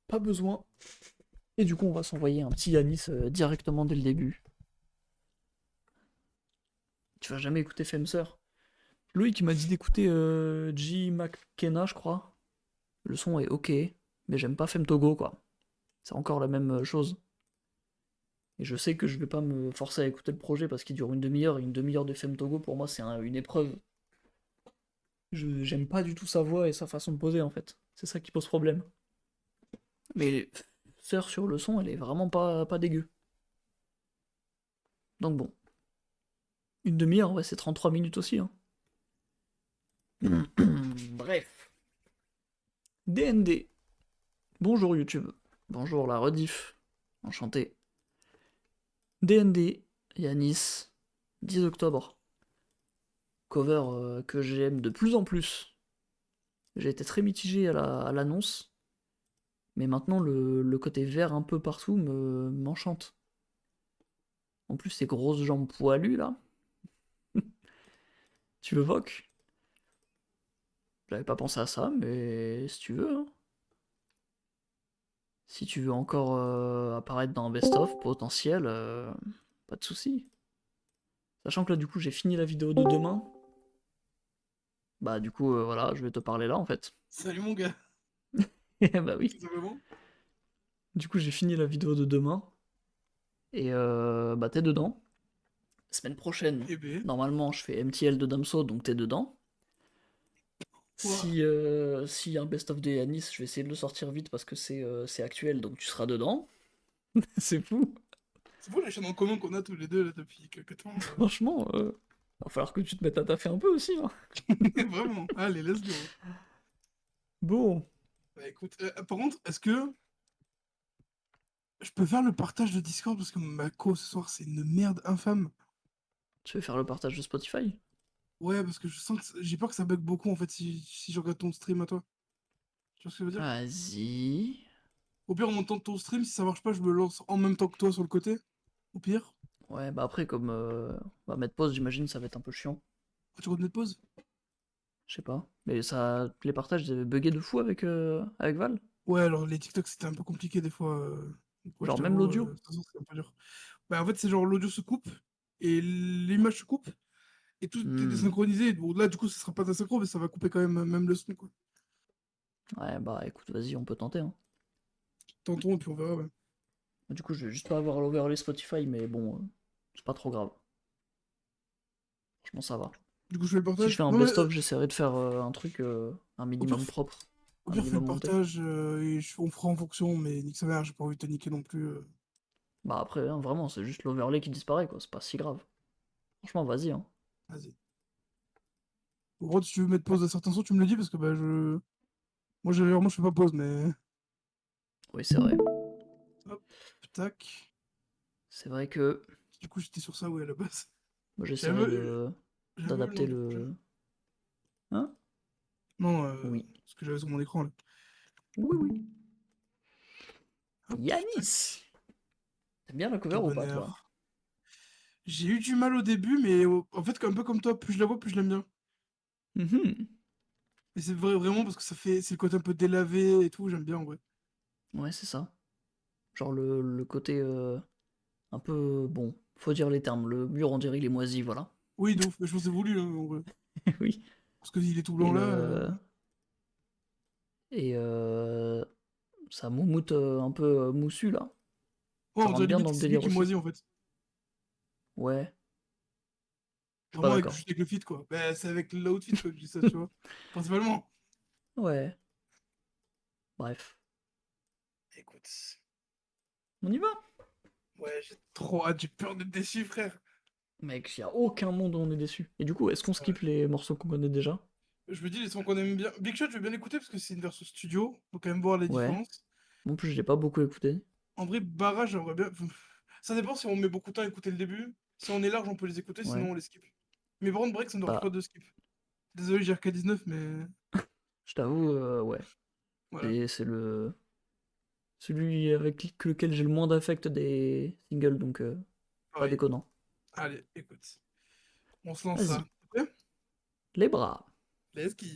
Pas besoin. Et du coup, on va s'envoyer un petit Yanis directement dès le début. Tu vas jamais écouter Femser. Loïc m'a dit d'écouter G. McKenna, je crois. Le son est ok, mais j'aime pas Femtogo, quoi. C'est encore la même chose. Et je sais que je vais pas me forcer à écouter le projet parce qu'il dure une demi-heure, et une demi-heure de Femtogo, pour moi, c'est une épreuve. J'aime pas du tout sa voix et sa façon de poser, en fait. C'est ça qui pose problème. Mais Sœur sur le son, elle est vraiment pas dégueu. Donc bon. Une demi-heure, ouais, c'est 33 minutes aussi, hein. Bref. DND. Bonjour YouTube. Bonjour la rediff. Enchanté. DND. Yanis. 10 octobre. Cover que j'aime de plus en plus. J'ai été très mitigé à l'annonce. Mais maintenant, le côté vert un peu partout m'enchante. En plus, ces grosses jambes poilues, là. Tu le voques? J'avais pas pensé à ça, mais si tu veux, hein. Si tu veux encore apparaître dans Best of potentiel, pas de souci. Sachant que là, du coup, j'ai fini la vidéo de demain. Bah, du coup, voilà, je vais te parler là en fait. Salut mon gars, Bah oui. tout simplement. Du coup, j'ai fini la vidéo de demain. Et bah, t'es dedans. Semaine prochaine, Eh ben, normalement, je fais MTL de Damso, donc t'es dedans. ouah. Si y a un best-of de Yanis, je vais essayer de le sortir vite parce que c'est actuel, donc tu seras dedans. C'est fou. C'est fou la chaîne en commun qu'on a tous les deux là depuis quelques temps. Franchement, va falloir que tu te mettes à taffer un peu aussi, hein. Vraiment. Allez, let's go. Bon, Bah écoute, par contre, est-ce que je peux faire le partage de Discord parce que ma co ce soir c'est une merde infâme. tu veux faire le partage de Spotify? Ouais, parce que je sens que j'ai peur que ça bug beaucoup en fait si je regarde ton stream à toi. Tu vois ce que je veux dire? Vas-y. Au pire, en montant ton stream, si ça marche pas, je me lance en même temps que toi sur le côté. Au pire. Ouais, bah après, comme on va mettre pause, j'imagine ça va être un peu chiant. Ah, tu remets de pause? Je sais pas. Mais ça, les partages, ils avaient bugué de fou avec Val. Ouais, alors les TikTok c'était un peu compliqué des fois. Donc ouais, je Genre même t'avoue, l'audio. de toute façon, c'est un peu dur. Bah, en fait, c'est genre l'audio se coupe et l'image se coupe et tout est Hmm. désynchronisé. Bon, là, du coup, ça sera pas désynchro, mais ça va couper quand même, même le son, quoi. Ouais, bah écoute, vas-y, on peut tenter, hein. Tentons et puis on verra, ouais. Du coup, je vais juste pas avoir l'overlay Spotify, mais bon, c'est pas trop grave. Franchement, ça va. Du coup, je fais le Si je partage. fais un Non, mais best-of, j'essaierai de faire un truc, un au pire, minimum propre, au un pire, fais le minimum monté. partage et on fera en fonction, mais nique sa mère, j'ai pas envie de te niquer non plus. Bah après, hein, vraiment, c'est juste l'overlay qui disparaît, quoi. C'est pas si grave. Franchement, vas-y, hein. Vas-y. En gros, si tu veux mettre pause à certains sons, tu me le dis parce que bah, je. Moi, généralement, je fais pas pause, mais. Oui, c'est vrai. Hop, tac. C'est vrai que Du coup, j'étais sur ça, ouais, à la base. moi, J'avais j'essaierai même de j'avais même le nom d'adapter du projet. le. Hein? Non, Oui. ce que j'avais sur mon écran, là. Oui, oui. Hop, tac. Yanis! T'aimes bien la cover Quel ou pas, toi? bonheur. J'ai eu du mal au début, mais en fait, un peu comme toi, plus je la vois, plus je l'aime bien. Mhm. Et c'est vrai, vraiment parce que c'est le côté un peu délavé et tout, j'aime bien en vrai. Ouais, c'est ça. Genre le côté un peu. Bon, faut dire les termes. Le mur, on dirait il est moisi, voilà. Oui, de ouf, mais je pense que c'est voulu, hein, en vrai. Oui. Parce qu'il est tout Et blanc là. le. Et ça moumoute un peu moussu, là. Ouais, Ça on rentre dirait bien limite dans que le c'est lui délire qui aussi. moisit en fait. Je suis pas Vraiment avec, d'accord. juste avec le fit quoi. Bah, c'est avec l'outfit que je dis ça, tu vois. Principalement. Ouais. Bref. Écoute. On y va? Ouais, j'ai trop hâte, j'ai peur d'être déçu, frère. Mec, y a aucun monde où on est déçu. Et du coup, est-ce qu'on Ouais. skip les morceaux qu'on connaît déjà? Je me dis, les sons qu'on aime bien. Big Shot, je vais bien l'écouter parce que c'est une version studio. Faut quand même voir les Ouais. différences. En plus, je l'ai pas beaucoup écouté. En vrai, Barrage, j'aimerais bien. Ça dépend si on met beaucoup de temps à écouter le début. Si on est large, on peut les écouter, Ouais. sinon on les skip. Mais par contre, Break, ça ne me dérange pas Bah, de skip. Désolé, j'ai RK19, mais je t'avoue, ouais. voilà. C'est celui avec lequel j'ai le moins d'affect des singles, donc pas Pareil. déconnant. Allez, écoute. On se lance ça. Vas-y. T'es prêt? Les bras. Let's go.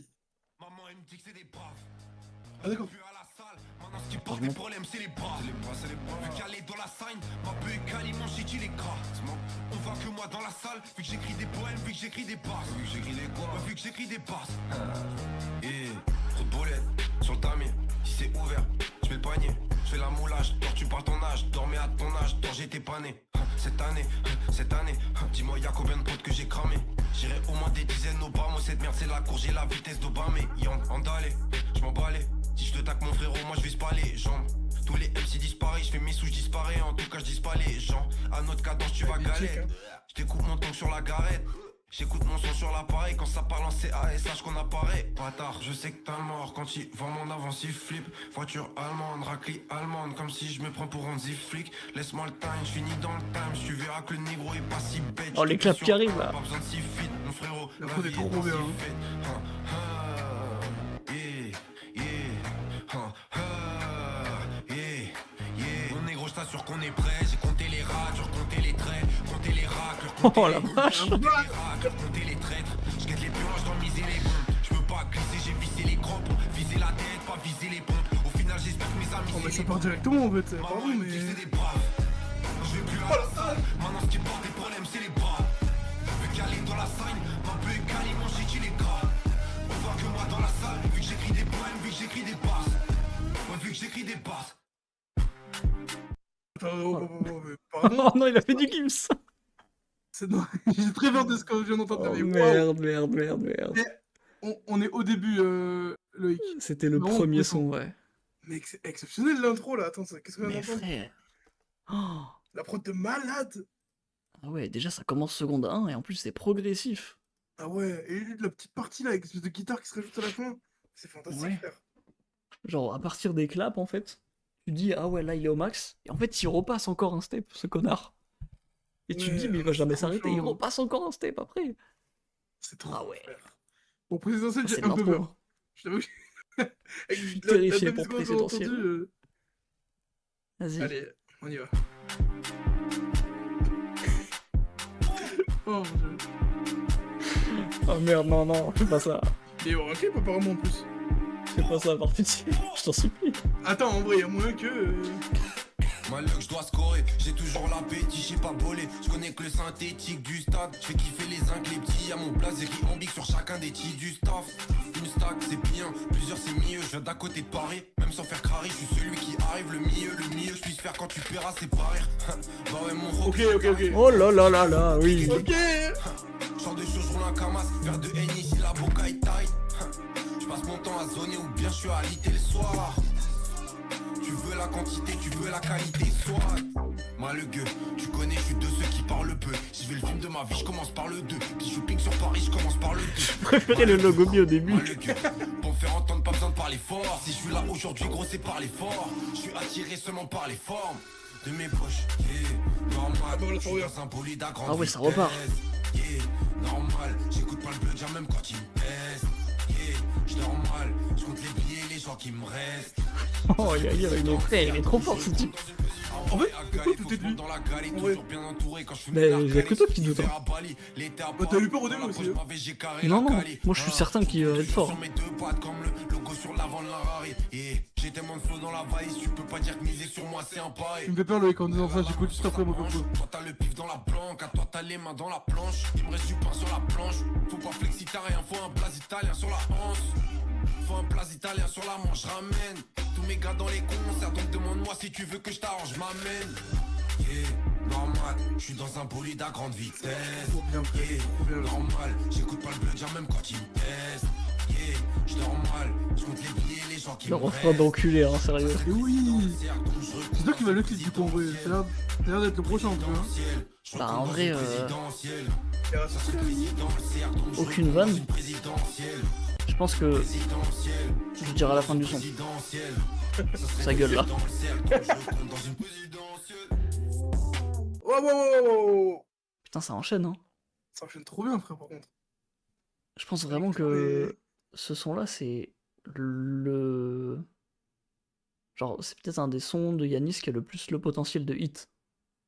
Maman elle me dit que c'est des braves. On Ah, est d'accord. plus à la salle, maintenant ce qui porte les problèmes, c'est les bras. Vu qu'elle est dans la scène, ma peu et Kali, mon shit, il est gras. On voit que moi dans la salle, vu que j'écris des poèmes, vu que j'écris des passes. Vu que j'écris des quoi? Vu que j'écris des passes. Et trop de boulettes sur le damier, si c'est ouvert, je mets le panier. Je fais la moulage, dors tu parles ton âge, dormais à ton âge, dors j'étais pas né. Cette année, dis-moi y'a combien de potes que j'ai cramé. J'irai au moins des dizaines au bar, moi cette merde c'est la cour, j'ai la vitesse d'Obama. Andalé, je m'emballais. Si je te taque mon frérot, moi je vise pas les jambes. Tous les MC disparaissent, je fais mes sous, je disparais. En tout cas je dis pas les gens. À notre cadence tu vas galer. Je t'écoute mon ton sur la garette. J'écoute mon son sur l'appareil, quand ça parle en CA et sache qu'on apparaît. Bâtard, je sais que t'as le mort, quand il vend mon avance il flippe. Voiture allemande, raclie allemande, comme si je me prends pour un flic. Laisse-moi le time, je finis dans le time, tu verras que le négro est pas si bête. Oh, les claps qui arrivent là. Pas besoin de si fit, mon frérot. La prod est trop bien. Mon négro, je t'assure qu'on est prêt. J'ai compté les ratures, compté les traits, compté les racles. Oh la vache. Compter les traîtres, je guette les purges dans miser les bons. Je peux pas glisser, j'ai visé les grands pour viser la tête, pas viser les pompes. Au final, j'espère que mes amis. Oh, mais ça part directement en fait. Pardon, mais. C'est des braves. Je vais plus à la salle. Maintenant, ce qui porte des problèmes, c'est les bras. Vu qu'elle est dans la scène, ma peu est Kali, mon shit, il est gras. On voit que moi dans la salle, vu que j'écris des poèmes, vu que j'écris des passes. Ouais, vu que j'écris des passes. Attends, mais pardon. Oh non, il a fait du Gims. Non, j'ai très peur de ce que je viens d'entendre. Oh, Mais waouh. merde. On est au début, Loïc. C'était le Vraiment, premier bluffant. son, ouais. Mais c'est exceptionnel l'intro là. Attends, qu'est-ce qu'on vient Mais d'entendre? frère. Oh. La prod de malade. Ah ouais, déjà ça commence seconde 1 et en plus c'est progressif. Ah ouais, et la petite partie là avec l'espèce de guitare qui se rajoute à la fin. C'est fantastique, Ouais. frère. Genre à partir des claps en fait, tu dis ah ouais là il est au max, et en fait il repasse encore un step ce connard. Et tu te dis mais il va jamais c'est trop s'arrêter, il chaud. repasse encore un step après. C'est trop. Ah ouais. Frère. Bon, présidentiel, Ça, j'ai c'est de un peu l'intro. peur. Je t'avoue que. Je suis terrifié pour présidentiel. Entendu, Vas-y. Allez, on y va. Oh mon dieu. Oh merde, non, fais pas ça. Il est un clip apparemment en plus. Fais pas ça par pitié, je t'en supplie. Attends, en vrai, il y a moins que. Malheur, je dois scorer, j'ai toujours l'appétit, j'ai pas bolé. Je connais que le synthétique du stade. Je fais kiffer les uns que les petits. À mon place, écrit en big sur chacun des titres du staff. Une stack, c'est bien, plusieurs c'est mieux. Je viens d'à côté de Paris, même sans faire crari. Je suis celui qui arrive le mieux je puisse faire quand tu paieras, c'est pas rire. Bah ouais, mon rock. Ok. Oh là, oui. Ok. Genre de choses, je roule un camas. Verre de Henny, si la boca est taille. Je passe mon temps à zoner ou bien je suis à l'ité le soir. Tu veux la quantité, tu veux la qualité, soit. Moi le gueux, tu connais, je suis de ceux qui parlent peu. Si je veux le film de ma vie, je commence par le 2. Petit shopping sur Paris, je commence par le 2. Je préférais le logo mis au début. Moi le gueux, pour me faire entendre, pas besoin de parler fort. Si je suis là aujourd'hui, gros, c'est par l'effort. Je suis attiré seulement par les formes de mes poches. Normal, bon, là, je suis dans un bolide à grande Ah ouais, ça vitesse. repart. Normal, j'écoute pas le bleu, déjà même quand il me pèse. Je dors mal, je compte les billets, les gens qui me restent. Oh, il est trop fort ce type. En fait, pourquoi tout est de lui? En vrai. Mais y a que toi qui doute, hein. Bah, t'as eu peur au début aussi, hein. Non, moi je suis certain qu'il va être fort. J'ai tellement de flow dans la valise, tu peux pas dire que miser sur moi c'est un pareil. Tu me fais peur, Loïc, en disant ça, j'écoute juste après mon coco. Toi t'as le pif dans la planque, à toi t'as les mains dans la planche. Il me reste du pain sur la planche. Faut pas flexi t'as rien, faut un blaze italien sur la hanse. Faut un blaze italien sur la manche, ramène tous mes gars dans les concerts, donc demande-moi si tu veux que je t'arrange, m'amène. Normal, je suis dans un bolide à grande vitesse. Trop bien, Normal, j'écoute pas le bleu dire même quand il me teste. Je dors mal, je compte les billets, les gens qui Le me refrain restent. d'enculé, hein, sérieux. Et oui. C'est toi qui va le clip du coup en vrai. Ça a l'air d'être le prochain en tout cas. Bah en vrai, Il y a aucune vanne. Je pense que je dirai à la fin du son. Sa gueule là. Wow. Putain, ça enchaîne, hein. Ça enchaîne trop bien, frère, par contre. Je pense vraiment que ce son-là, c'est le... Genre, c'est peut-être un des sons de Yanis qui a le plus le potentiel de hit.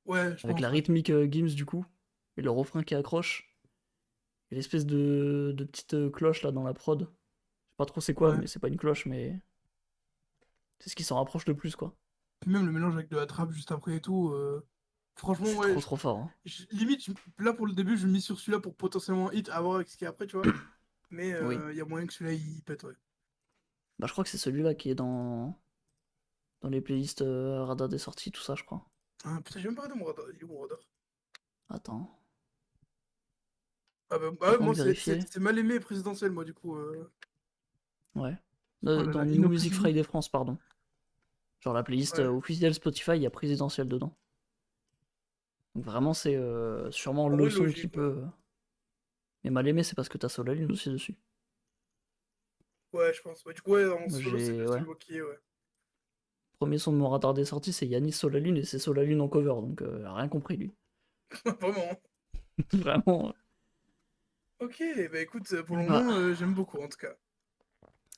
Ouais, je Avec pense. la rythmique Gims du coup, et le refrain qui accroche, et l'espèce de petite cloche là dans la prod. Je sais pas trop c'est quoi, Ouais. mais c'est pas une cloche, mais... C'est ce qui s'en rapproche le plus, quoi. Puis même le mélange avec de la trappe juste après et tout. Franchement, C'est ouais. trop trop fort. Hein. Limite, là pour le début, je mise sur celui-là pour potentiellement hit, à voir avec ce qu'il y a après, tu vois. Mais Oui. il y a moyen que celui-là il pète, ouais. Bah, je crois que c'est celui-là qui est dans les playlists radar des sorties, tout ça, je crois. Ah putain, j'ai même pas regardé mon radar. Il est où mon radar? Attends. Ah bah, J'ai ouais, pas envie moi de vérifier. c'est mal aimé présidentiel, moi du coup. Ouais. Oh là Dans là, New Music inoffusif. Friday France, pardon. Genre la playlist Ouais. officielle Spotify, il y a présidentiel dedans. Donc vraiment, c'est sûrement En le vrai, son qui logique, ouais. peut. Mais mal aimé, c'est parce que t'as Solalune aussi dessus. Ouais, je pense. Ouais, du coup, ouais, en Moi, solo, c'est j'ai. le Ouais. seul qui est, ouais. Premier son de mon radar des sorties, c'est Yanis Solalune et c'est Solalune en cover, donc rien compris lui. Vraiment. Vraiment. Ok, bah écoute, pour le Bah, moment, j'aime beaucoup en tout cas.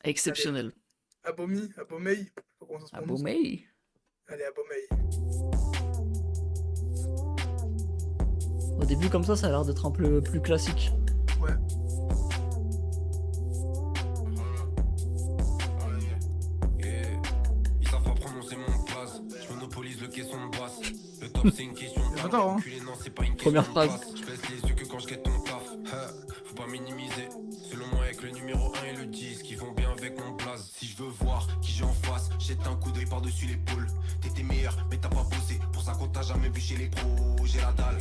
Allez, exceptionnel. Abomey, je sais pas comment ça se prononce. Abomey. Allez, Abomey. Au début, comme ça a l'air d'être un peu plus classique. Ouais. Yeah. Ils savent pas prononcer mon blaze. Je monopolise le caisson de basse. Le top c'est une question de Attends, balle. hein. Enculé, non, c'est pas une Première question de phrase. place. Je baisse les yeux que quand je guette ton taf. Faut pas minimiser. Selon moi, avec le numéro 1 et le 10 qui vont bien avec mon blaze. Si je veux voir qui j'ai en face, jette un coup d'œil par-dessus l'épaule. T'étais meilleur, mais t'as pas bossé. Pour ça qu'on t'a jamais vu chez les pros. J'ai la dalle.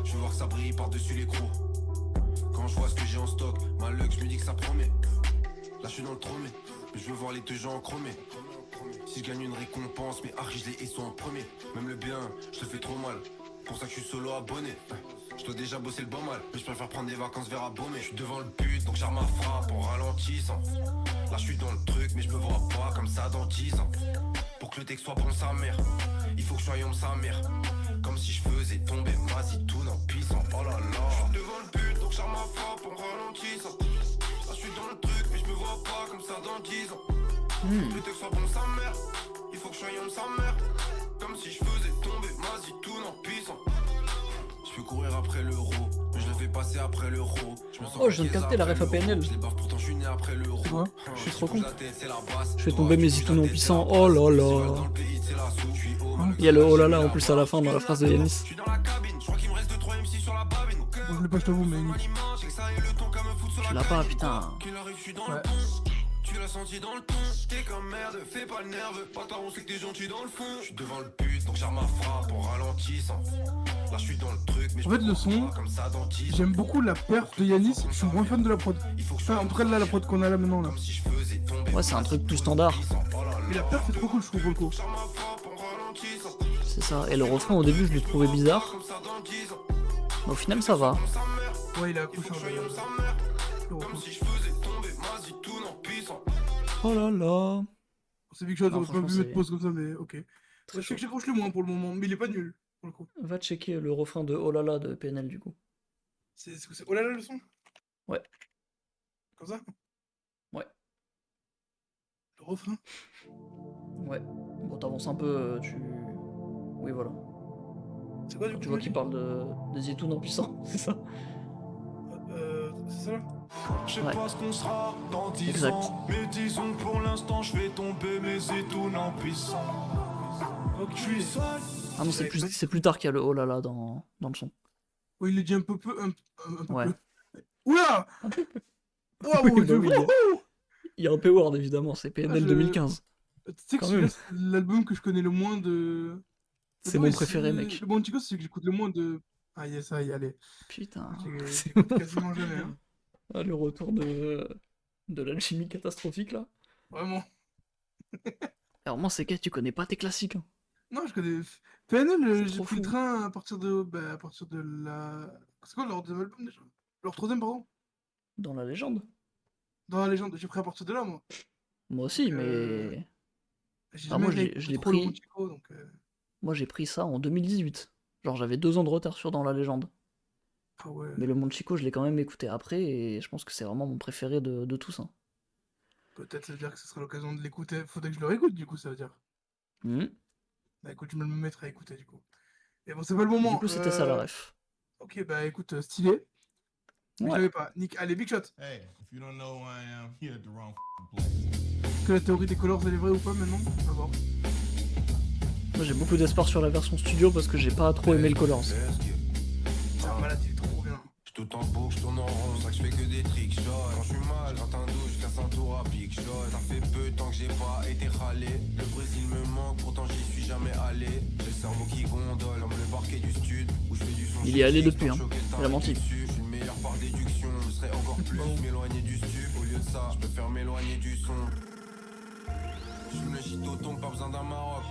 Je veux voir que ça brille par-dessus les crocs. Quand je vois ce que j'ai en stock, ma luck, je me dis que ça promet. Là, je suis dans le tromé. Mais je veux voir les deux gens en chromé. Si je gagne une récompense, mes arches je les sont en premier. Même le bien, je te fais trop mal. Pour ça que je suis solo abonné. Je dois déjà bosser le bon mal, mais je préfère prendre des vacances vers abonné. Je suis devant le but, donc j'arme ma frappe en ralentissant. Là je suis dans le truc, mais je me vois pas comme ça dans 10 ans. Pour que le texte soit bon sa mère, il faut que je sois homme sa mère. Comme si je faisais tomber ma zitoune en pissant. Oh là là. Je suis devant le but, donc j'arme ma frappe en ralentissant. Là je suis dans le truc, mais je me vois pas comme ça dans 10 ans. Le texte soit bon sa mère, il faut que je sois homme sa mère. Comme si je faisais tomber ma zitoune en pissant. Je peux courir après l'euro, mais je le fais passer après l'euro. Oh, je viens de capter la ref à PNL. Je les baffe, pourtant je suis né après l'euro. C'est quoi? Je suis trop con. La tête, c'est la basse. Je fais tomber mes zitouni en puissant. Oh là là. Il y a le oh là là en plus à la fin dans la phrase de Yanis. Je suis dans la cabine, je crois qu'il me reste 2-3 MC sur la babine. Bon, je l'ai pas, je t'avoue, mais. Tu l'as pas, putain. Ouais. Tu l'as senti dans le ton, t'es comme merde, fais pas le nerveux, bâtard on sait que t'es gentil dans le fond. Je suis devant le but, donc j'arme ma frappe en ralentissant. Là je suis dans le truc, mais En fait, le son, j'aime beaucoup la perf de Yanis, je suis moins fan de la prod. Enfin, en tout cas, là, la prod qu'on a là maintenant, là. Ouais, c'est un truc plus standard. Mais la perf est trop cool, je trouve, pour le coup. C'est ça. Et le refrain au début, je l'ai trouvé bizarre. Mais au final, ça va. Ouais, il a accroché le refrain. Oh là là. C'est Big Shot, Non, on peut pas franchement, plus mettre c'est pause comme ça, mais ok. très Je sais que chaud. j'accroche le moins pour le moment, mais il est pas nul, pour le coup. Va checker le refrain de Oh là là de PNL du coup. C'est oh là là le son? Ouais. Comme ça? Ouais. Le refrain? Ouais. Bon, t'avances un peu, tu. Oui, voilà. C'est quoi du coup? Tu vois qu'il parle de zitoun en puissant, c'est ça? C'est ça là? Je sais Ouais. pas ce qu'on sera dans 10 Exact. ans, mais disons que pour l'instant je fais tomber mes étounes en puissant. Ok. Je suis seul. Ah non, c'est plus tard qu'il y a le oh là là dans le son. Oui, il est dit un peu peu. Un peu Ouais. peu. Oula! Waouh, Oui, bah je- oui, wouhou! Il y a un P-word évidemment, c'est PNL je- 2015. Tu sais que Quand celui-là, même. c'est l'album que je connais le moins de. C'est mon préféré, mec. Le bon Chico, c'est que j'écoute le moins de. Ah, yes, ça y est, allez. Putain. J'écoute quasiment jamais, hein. Ah, le retour de l'alchimie catastrophique là. Vraiment. Alors moi, c'est que tu connais pas tes classiques. Hein. Non, je connais. PNL, C'est j'ai trop pris le fou. train à partir de. Bah, à partir de la. C'est quoi leur deuxième album déjà? Leur troisième, pardon? Dans la légende. Dans la légende, j'ai pris à partir de là, moi. Moi aussi, Euh, mais. J'ai Ah, moi, jamais je l'ai trop le bon pris. Chico, donc. Moi, j'ai pris ça en 2018. Genre, j'avais 2 ans de retard sur Dans la légende. Ah ouais. Mais le Monde Chico, je l'ai quand même écouté après, et je pense que c'est vraiment mon préféré de tous. Hein. Peut-être ça veut dire que ce sera l'occasion de l'écouter. Faudrait que je le réécoute, du coup, ça veut dire. Mhm. Bah écoute, je vais me mettre à écouter, du coup. Et bon, c'est pas le Du moment. coup, c'était ça la ref. Ok, bah écoute, stylé. Mais je Ouais. l'avais pas. Nick, allez, Big Shot. Hey, if you don't know who I am, you're at the wrong place. que la théorie des Colors elle est vraie ou pas maintenant? On va voir. Moi j'ai beaucoup d'espoir sur la version studio parce que j'ai pas trop aimé le Colors. C'est un malade, il est trop bien. Tout en boucle, je tourne en rond, ça que je fais que des tricks shots. Quand je suis mal, j'entends un douche, je casse un tour à big shot. Ça fait peu de temps que j'ai pas été râlé. Le Brésil me manque, pourtant j'y suis jamais allé. J'ai le cerveau qui gondole, comme le parquet du stud. Où je fais du son. Il y est allé depuis, hein. Il a menti. Je suis le meilleur par déduction, je serais encore plus m'éloigner du stup. Au lieu de ça, je préfère m'éloigner du son. Je me chito tombe, pas besoin d'un Maroc.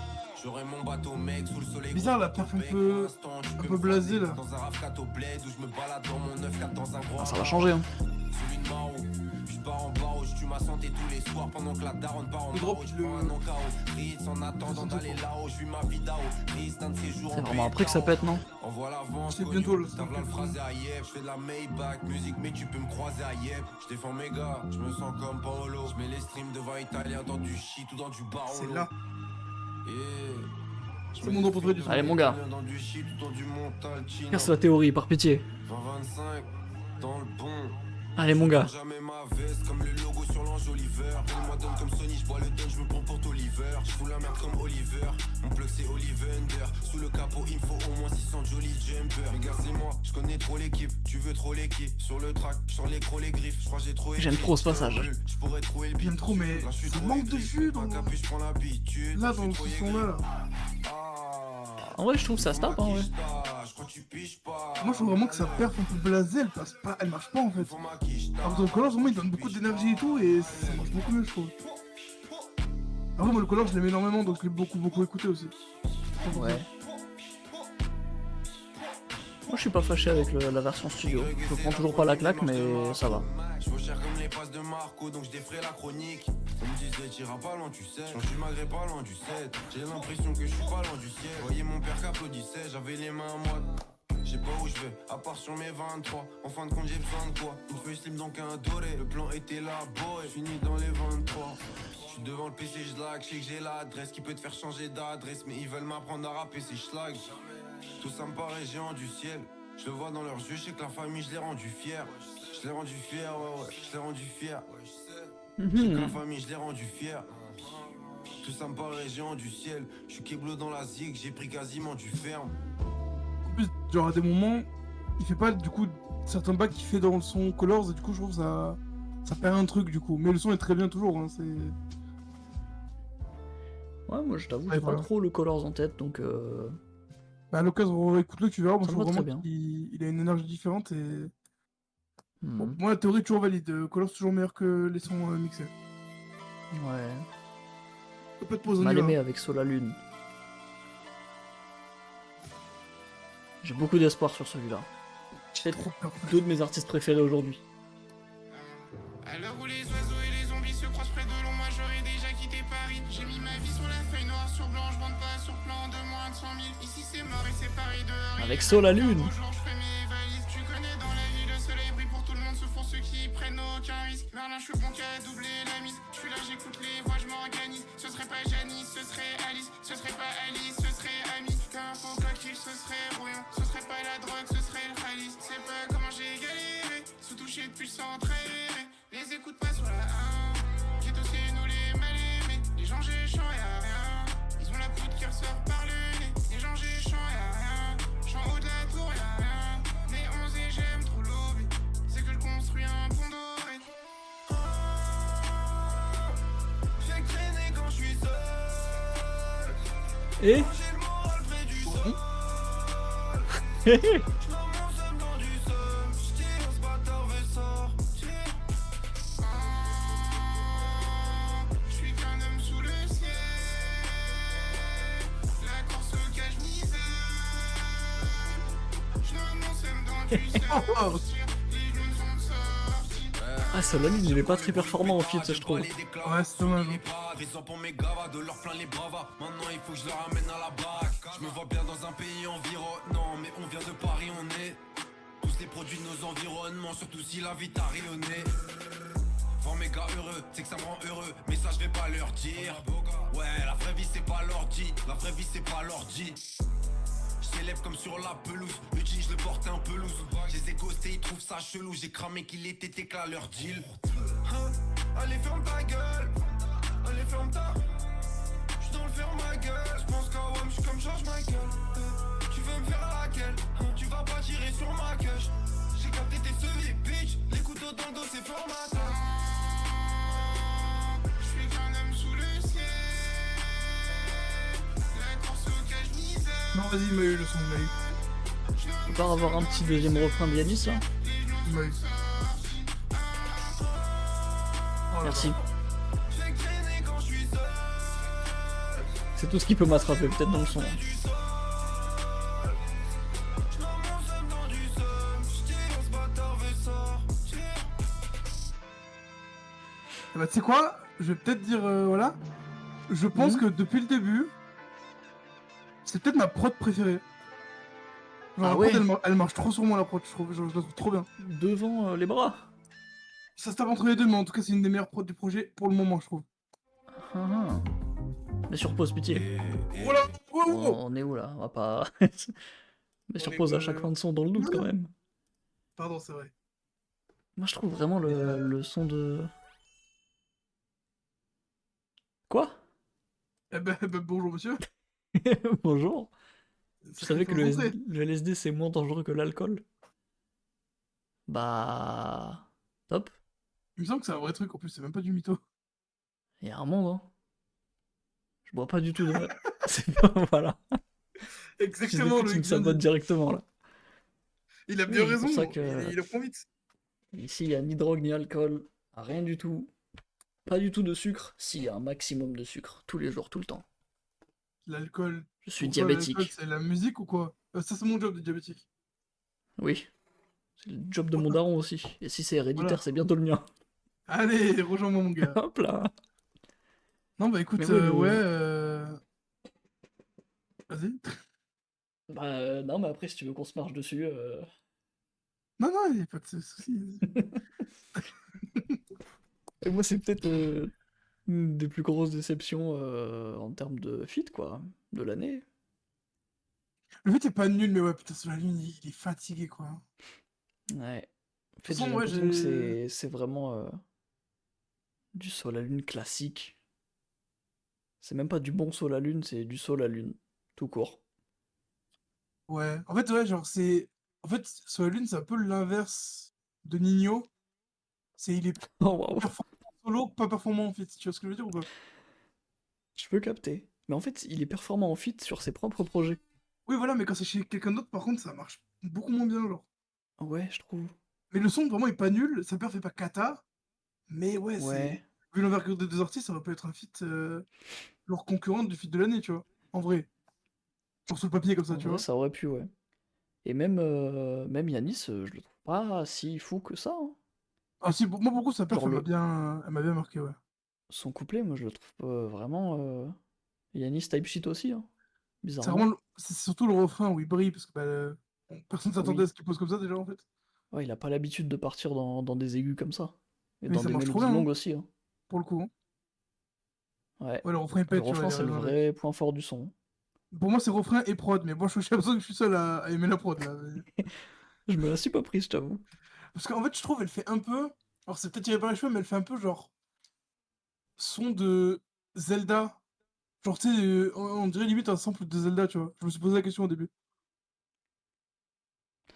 J'aurai mon bateau mec sous le soleil. Bizarre la perf un peu blasée là. Dans un rafcat au bled où je me balade dans mon 9-4 dans un gros. Ah, ça va changer, hein. Celui de Maro, je pars en barreau, je tue ma santé tous les soirs pendant que la daronne part en barreau. Je prends un encao, Ritz en attendant d'aller là-haut, je vis ma vie d'ao. Ritz d'un de ces jours. C'est vraiment après que ça pète, non? On voit l'avant, C'est bientôt le t'as le phrasé à Yep, je fais de la Maybach musique, mais tu peux me croiser à Yep. Je défends mes gars, je me sens comme Paolo. Je mets les streams devant Italien dans du shit ou dans du barreau. C'est là. Yeah. C'est mon nom pour du Allez, mon gars. Dans du shit ou dans du Montalcino. Casse la théorie, par pitié. 20-25, dans le bon. Allez, mon gars. Jamais ma veste comme le logo sur l'ange Oliver. Elle-moi donne comme Sony, je bois le don, je me prends pour Oliver. Je fous la merde comme Oliver. Mon plug c'est Ollivander. Sous le capot, il me faut au moins 600 jolly jumpers. Les gars, c'est moi, je connais trop l'équipe. Tu veux trop l'équipe. Sur le track, sur les crocs, les griffes. Je crois que j'ai trop. J'aime trop ce passage. Je pourrais trouver le beat. J'aime trop, mais ça manque de jus dans... Je prends l'habitude. Là, dans ce son-là. En vrai, je trouve que ça se tape, hein, ouais. Moi, je trouve vraiment que sa perf un peu blasée, elle passe pas, elle marche pas en fait. Alors que le Colors, vraiment, il donne beaucoup d'énergie et tout, et ça marche beaucoup mieux, je trouve. Après, moi, le Colors, je l'aime énormément, donc je l'ai beaucoup écouté aussi. Ouais. Moi, je suis pas fâché avec la version studio. Je prends toujours pas la claque, mais ça va. Je vaux cher comme les passes de Marco, donc je défrais la chronique. On me disait, t'iras pas loin, tu sais. Je suis malgré pas loin du 7. J'ai l'impression que je suis pas loin du ciel. Voyez mon père qu'applaudissait, j'avais les mains à moi. Je sais pas où je vais, à part sur mes 23. En fin de compte, j'ai besoin de quoi? Une feuille slim donc un doré. Le plan était là, boy. Fini dans les 23. Je suis devant le PC, je lag. Je sais que j'ai l'adresse qui peut te faire changer d'adresse. Mais ils veulent m'apprendre à rapper, c'est schlag. Tout ça me paraît géant du ciel. Je le vois dans leurs yeux, je sais que la famille, je l'ai rendu fier. Je l'ai rendu fier, ouais, je l'ai rendu fier. Je sais que la famille, je l'ai rendu fier. Tout ça me paraît géant du ciel. Je suis keblo dans la zig, j'ai pris quasiment du ferme. En plus, genre à des moments, il fait pas du coup certains bacs qu'il fait dans le son Colors, et du coup, je trouve ça perd un truc du coup. Mais le son est très bien toujours, hein, c'est... Ouais, moi, je t'avoue, Ouais, j'ai voilà. pas trop le Colors en tête, donc... Bah, à l'occasion, écoute-le, tu verras, moi Ça je me trouve va vraiment très qu'il a une énergie différente et... hmm. Bon, moi la théorie est toujours valide, Colors toujours meilleur que les sons mixés. Ouais. Ça peut te poser Mal aimé avec Sola Lune. J'ai beaucoup d'espoir sur celui-là. C'est trop peur. deux de mes artistes préférés aujourd'hui. À l'heure où les oiseaux et les zombies se croisent près de l'ombre, moi j'aurais déjà quitté Paris. J'ai mis ma vie sur la feuille noire sur blanc, je bande pas sur plan de moins de 100 000. Ici c'est mort et c'est pareil dehors. Avec Sola Lune. Bonjour, je fais mes valises. Tu connais dans la vie, le soleil brille pour tout le monde, se font ceux qui prennent aucun risque. Merlin, je suis bon qu'à doubler la mise. Je suis là, j'écoute les voix, je m'organise. Ce serait pas Janice, ce serait Alice. Ce serait pas Alice, ce serait Ami. T'as un faux coquille, ce serait Rouillon. Ce serait pas la drogue, ce serait le Khalis. C'est pas comment j'ai galéré. Sous touché depuis le centre aéré. Les écoute pas sur la 1. Qui c'est nous les mal aimés. Les gens géchants, y'a rien. Ils ont la poudre qui ressort par le nez. Les gens géchants, y'a rien. J'en haut de la tour, y'a rien. Les 11 et j'aime trop lobby. C'est que je construis un pont doré. Oh, j'ai traîné quand je suis seul. Et J'ai le moral près du sol. Hé hé. Je m'en somme dans du somme. J'tire ce bâtard veut sortir. Je suis qu'un homme sous le ciel. La course au cache-misère. Je m'en somme dans du sol. Les genoux sont sortis. Ah, Sola Lune, il est pas très performant en feat, je trouve. Ouais, c'est dommage. Ils ont pour mes gavas, de leur plein les bravas. Maintenant il faut que je leur amène à la baraque. Je me vois bien dans un pays environnant, mais on vient de Paris, on est tous les produits de nos environnements, surtout si la vie t'a rayonné. Voir mes gars heureux, c'est que ça me rend heureux, mais ça je vais pas leur dire. Ouais, la vraie vie c'est pas l'ordi, la vraie vie c'est pas l'ordi. Je s'élève comme sur la pelouse, le jean je le porte un peu loose. Je les ai ghostés, ils trouvent ça chelou, j'ai cramé qu'il était éclat leur deal. Hein, allez ferme ta gueule. allez ferme ta. J'suis dans le faire ma gueule. J'pense qu'à WAM, j'suis comme George Michael. Tu veux me faire laquelle? Tu vas pas tirer sur ma queue. J'ai capté tes sevis, bitch. Les couteaux dans le dos, c'est formateur. J'suis qu'un homme sous le ciel. La course au cache-misère. Non, vas-y, il m'a eu le son, il m'a eu. On peut pas avoir un petit deuxième refrain de Yanis là? Il m'a eu. Oh là Merci. là. J'ai traîné quand j'suis seul. C'est tout ce qui peut m'attraper peut-être dans le son. J'mets mon seum dans du seum. J'tire ce bâtard veut sortir. Eh bah, tu sais quoi? Je vais peut-être dire, voilà. Je pense que depuis le début, c'est peut-être ma prod préférée. Genre, Ah la ouais. prod, elle marche trop sur moi, la prod, je trouve. Genre, je la trouve trop bien. Devant les bras. Ça se tape entre les deux, mais en tout cas, c'est une des meilleures prods du projet pour le moment, je trouve. Ah, ah. Mais sur pause, pitié. Voilà! Oh, oh, oh. On est où là? On va pas. Mais sur est pause à pas- chaque fin de son dans le doute Non, quand non. même. Pardon, c'est vrai. Moi je trouve vraiment le son de. Quoi? Eh ben, bonjour, monsieur. Bonjour. Vous C'est savez que le concentré. le LSD c'est moins dangereux que l'alcool? Bah. Top. Il me semble que c'est un vrai truc, en plus, c'est même pas du mytho. Il y a un monde, hein. Je bois pas du tout de. C'est pas. Voilà. Exactement, Tu le me sabotes directement là. Il a Oui, bien c'est pour raison, ça que- il apprend vite. Ici il y a ni drogue ni alcool. Rien du tout. Pas du tout de sucre. Si, il y a un maximum de sucre. Tous les jours, tout le temps. L'alcool. Je suis Pourquoi l'alcool, diabétique. c'est la musique ou quoi? Ça, c'est mon job de diabétique. Oui. C'est le job de mon daron aussi. Et si c'est héréditaire, Voilà. c'est bientôt le mien. Allez, rejoins-moi, mon gars. Hop là. Non, bah écoute, Mais ouais, Vas-y. Bah non, mais après, si tu veux qu'on se marche dessus. Non, non, il n'y a pas de soucis. Et moi, c'est peut-être une des plus grosses déceptions en termes de feat, quoi, de l'année. Le fait est pas nul, mais ouais, putain, sur la lune, il est fatigué, quoi. Ouais. En fait, façon, j'ai ouais, l'impression que j'ai- c'est vraiment du sol à lune classique. C'est même pas du bon sol à lune, c'est du sol à lune, tout court. Ouais. En fait, ouais, genre, c'est. En fait, sur la lune, c'est un peu l'inverse de Nino. C'est il est Oh waouh, performant en solo, pas performant en fait. Tu vois ce que je veux dire ou pas? je peux capter. Mais en fait, il est performant en feat sur ses propres projets. Oui, voilà, mais quand c'est chez quelqu'un d'autre, par contre, ça marche beaucoup moins bien, genre. Ouais, je trouve. Mais le son, vraiment, est pas nul. Sa perf est pas cata. Mais ouais, c'est. Ouais. Vu l'envergure des deux artistes, ça aurait pu être un feat. Leur concurrent du feat de l'année, tu vois. En vrai. Genre sur le papier, comme ça, En tu vrai, vois. ça aurait pu, ouais. Et même Yanis, je le trouve pas si fou que ça, hein. Ah, si, moi, beaucoup, sa perf, Genre elle m'a bien marqué, ouais. son couplet, moi je le trouve vraiment Yanis type shit aussi, hein. C'est Bizarrement. vraiment. C'est surtout le refrain où il brille, parce que bah, personne s'attendait Oui. à ce qu'il pose comme ça, déjà, en fait. Ouais, il a pas l'habitude de partir dans des aigus comme ça. Et Mais dans ça des marche trop mélodies bien, hein, longues aussi, hein. pour le coup. Hein. Ouais. Ouais, le refrain, il Le pète, tu vois. refrain, il est c'est le arrivé avec. vrai point fort du son. Pour moi, c'est refrain et prod, mais moi, j'ai l'impression que je suis seul à aimer la prod, là. Je me la suis pas prise, je t'avoue. Parce qu'en fait, je trouve, elle fait un peu. Alors, c'est peut-être tiré par les cheveux, mais elle fait un peu genre. Son de Zelda. Genre, tu sais, on dirait limite un sample de Zelda, tu vois. Je me suis posé la question au début.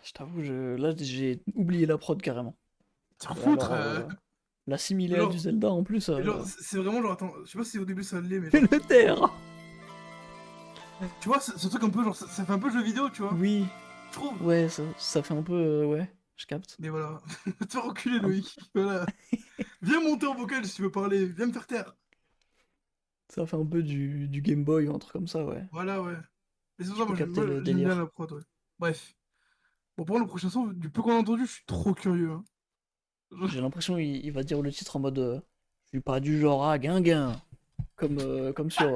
Je t'avoue, là j'ai oublié la prod carrément. Tiens, Et foutre alors, l'assimiler à genre- du Zelda en plus. et genre, c'est vraiment genre, attends, je sais pas si au début ça l'est, mais. Le terre. Tu vois, ce truc un peu, genre, ça fait un peu jeu vidéo, tu vois. Oui, Je trouve. ouais, ça fait un peu. Ouais, je capte. Mais voilà. Te faire reculer, Loïc. Voilà. Viens monter en vocal si tu veux parler. Viens me faire taire. Ça fait un peu du Game Boy ou un truc comme ça, ouais. Voilà, ouais. Mais c'est pour Je ça, peux moi, capter le j'aime délire. bien la prod, ouais. Bref. Bon, pour le prochain son, du peu qu'on a entendu, je suis trop curieux. Hein. J'ai l'impression qu'il va dire le titre en mode je suis pas du genre à guinguin. Comme sur,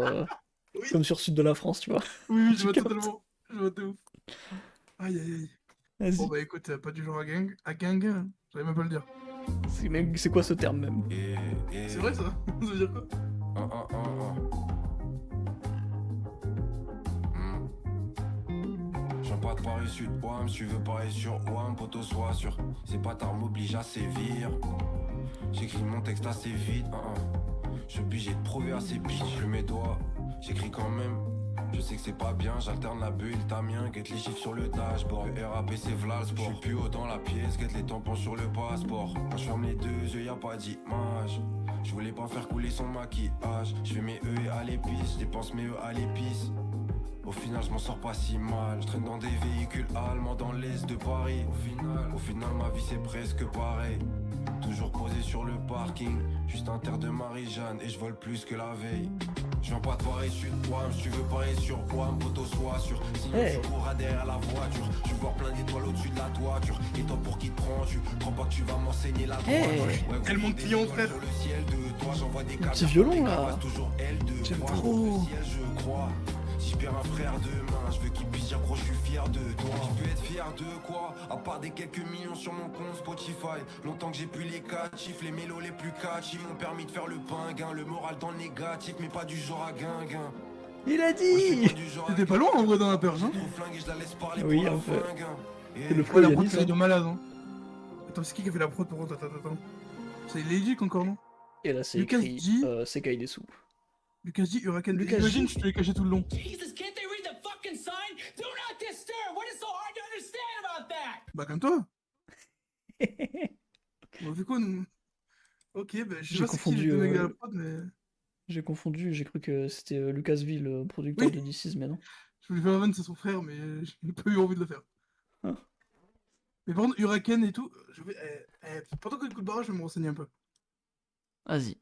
Oui. comme sur Sud de la France, tu vois. Oui, oui, je Je vois capte. totalement. Je vois de ouf. Aïe, aïe, aïe. Vas-y. Bon, bah écoute, pas du genre à gang. À gang, hein. J'arrive même pas à le dire. C'est quoi ce terme même? C'est vrai ça? Ça veut dire quoi? J'en pas de Paris Sud, Wam, si tu veux parler sur Wam, poto sois sûr. C'est pas tard m'oblige à sévir. J'écris mon texte assez vite, Je suis obligé de prouver à ces bitches. Je mes doigts, j'écris quand même. Je sais que c'est pas bien, j'alterne la bulle, Tamien, guette les chiffres sur le dashboard. Le RAP c'est v'là le sport. Je suis plus haut dans la pièce, guette les tampons sur le passeport. Quand je ferme les deux yeux, y'a pas d'image. Je voulais pas faire couler son maquillage. Je fais mes E à l'épice, je dépense mes E à l'épice. Au final je m'en sors pas si mal. Je traîne dans des véhicules allemands dans l'est de Paris. Au final ma vie c'est presque pareil. Toujours posé sur le parking, juste un terre de Marie-Jeanne et je vole plus que la veille. Je viens pas de Paris Sud, Wam, si tu veux parier sur Wam, poteau sois sûr. Sinon tu courras derrière la voiture. Tu vois plein d'étoiles au-dessus de la toiture. Et toi pour qui te prends, tu crois pas que tu vas m'enseigner la droite. Tellement de clients, frère. Le ciel de toi, j'envoie des Petit violon là. toujours L2. J'aime trop. Je crois. Si je perds un frère demain, je veux qu'il puisse dire gros je suis fier de toi. Je peux être fier de quoi? À part des quelques millions sur mon compte Spotify. Longtemps que j'ai pu les 4 chiffres, les mélos les plus catchy m'ont permis de faire le pinguin. Le moral dans le négatif, mais pas du genre à guinguin. Il a dit. T'étais pas loin en vrai dans la perche, hein. Oui, un peu. Et le flow, la il a prod dit c'est ça. de malade, hein. Attends, c'est qui a fait la prod pour attends. C'est Logic encore, non? Et là c'est Lucas écrit dit- Sekai Desu. Lucas dit Huracan. Lucas Imagine, dit- je te l'ai caché tout le long. Jesus, can't they read the fucking sign? Do not disturb. What is so hard to understand about that? Bah, comme toi. On fait quoi, nous? Ok, bah, je sais J'ai pas c'est qui confondu, les deux mecs de la prod, mais. J'ai confondu, j'ai cru que c'était Lucasville, producteur Oui. de DC's, mais non. Je voulais faire la vanne, c'est son frère, mais j'ai pas eu envie de le faire. Hein. Mais par contre, Huracan et tout, je vais. Pendant que le coup de barrage, je vais me renseigner un peu. Vas-y.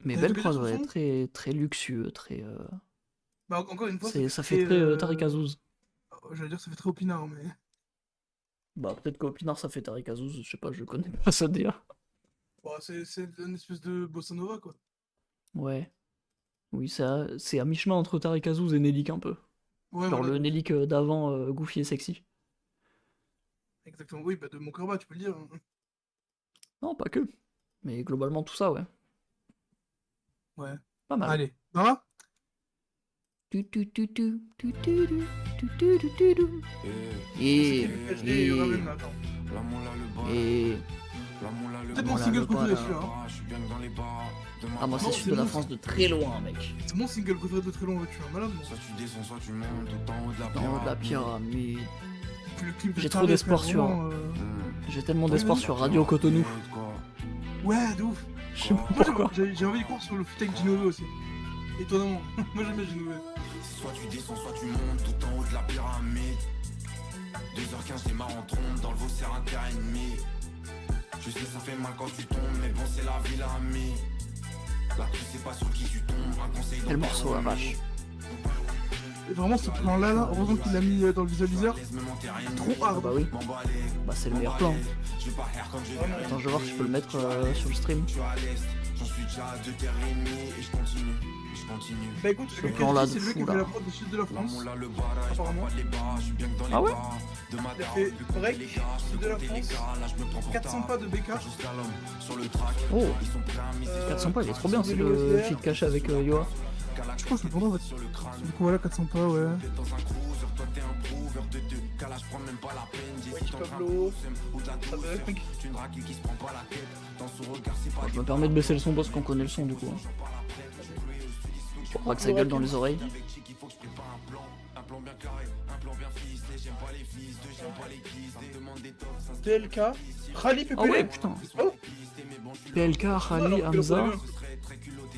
Mais T'as belle déjà prod, son ouais, son très, très luxueux, très. Bah, encore une fois, Ça fait très Tariq Azouz. J'allais dire, ça fait très opinard, mais. Bah, peut-être qu'au Pinard ça fait Tariq Azouz, je sais pas, je connais pas ça dire. Bon, c'est une espèce de bossa nova, quoi. Ouais. Oui, c'est à mi-chemin entre Tariq Azouz et Nelik un peu. Ouais, Genre voilà, le Nelik d'avant, goofy et sexy. exactement. Oui, bah, de mon combat, tu peux le dire, hein. Non, pas que. Mais globalement tout ça, ouais. Ouais. Pas mal. Allez, Dara? Tu, tu, tu, tu, tu, tu, tu, tu, tu, tu, tu, tu. Et. Et Huracan, là, attends. La moula le bas, Et. la moula le Peut-être mon Voilà, single le préféré, bas, celui-là, hein. Je suis bien dans les bars. Ah, moi, c'est Sud de la France de très loin, mec. C'est mon single préféré de très long, tu es un malade, moi. Soit tu descends, soit tu montes tout en haut de la Dans de la pyramide. Puis le clip de J'ai trop Tarek, d'espoir frère, sur- vraiment, J'ai tellement d'espoir sur Radio Cotonou. Ouais, de ouf. Je sais pas Moi, pourquoi. j'ai envie de croire sur le feat avec Ginové aussi. Étonnamment. Moi, j'aime bien Ginové. Soit tu descends, soit tu montes tout en haut de la pyramide. 2h15, je démarre en trombe, dans le veau c'est un terrain ennemi. Je sais ça fait mal quand tu tombes, mais bon c'est la vie l'ami. Là tu sais pas sur qui tu tombes, un conseil Quel morceau, la vache. Et vraiment, ce plan-là, là, heureusement qu'il l'a mis dans le visualiseur. Trop hard. Bah oui. Bah c'est le meilleur plan. Attends, je vais voir si je peux le mettre sur le stream. Je suis à l'est, j'en suis déjà à 2 terres et demie et je continue. Bah écoute, Ce le plan-là c'est de le mec qui fou, a fait là. la prod du sud de la France. Apparemment. Ah ouais? Il a fait break, sud de la France, 400 pas de BK. Oh 400 pas, il est trop bien, c'est le feat caché avec Yoa. Je crois que je le prendrai en fait. Du coup, voilà, 400 pas, ouais. Pablo, Je me permets de baisser le son parce qu'on connaît le son du coup. Pour pas que ça gueule dans les oreilles. TLK, Rally Ah ouais, PPL. putain. Oh. PLK, Rally, Alors que le Hamza. problème,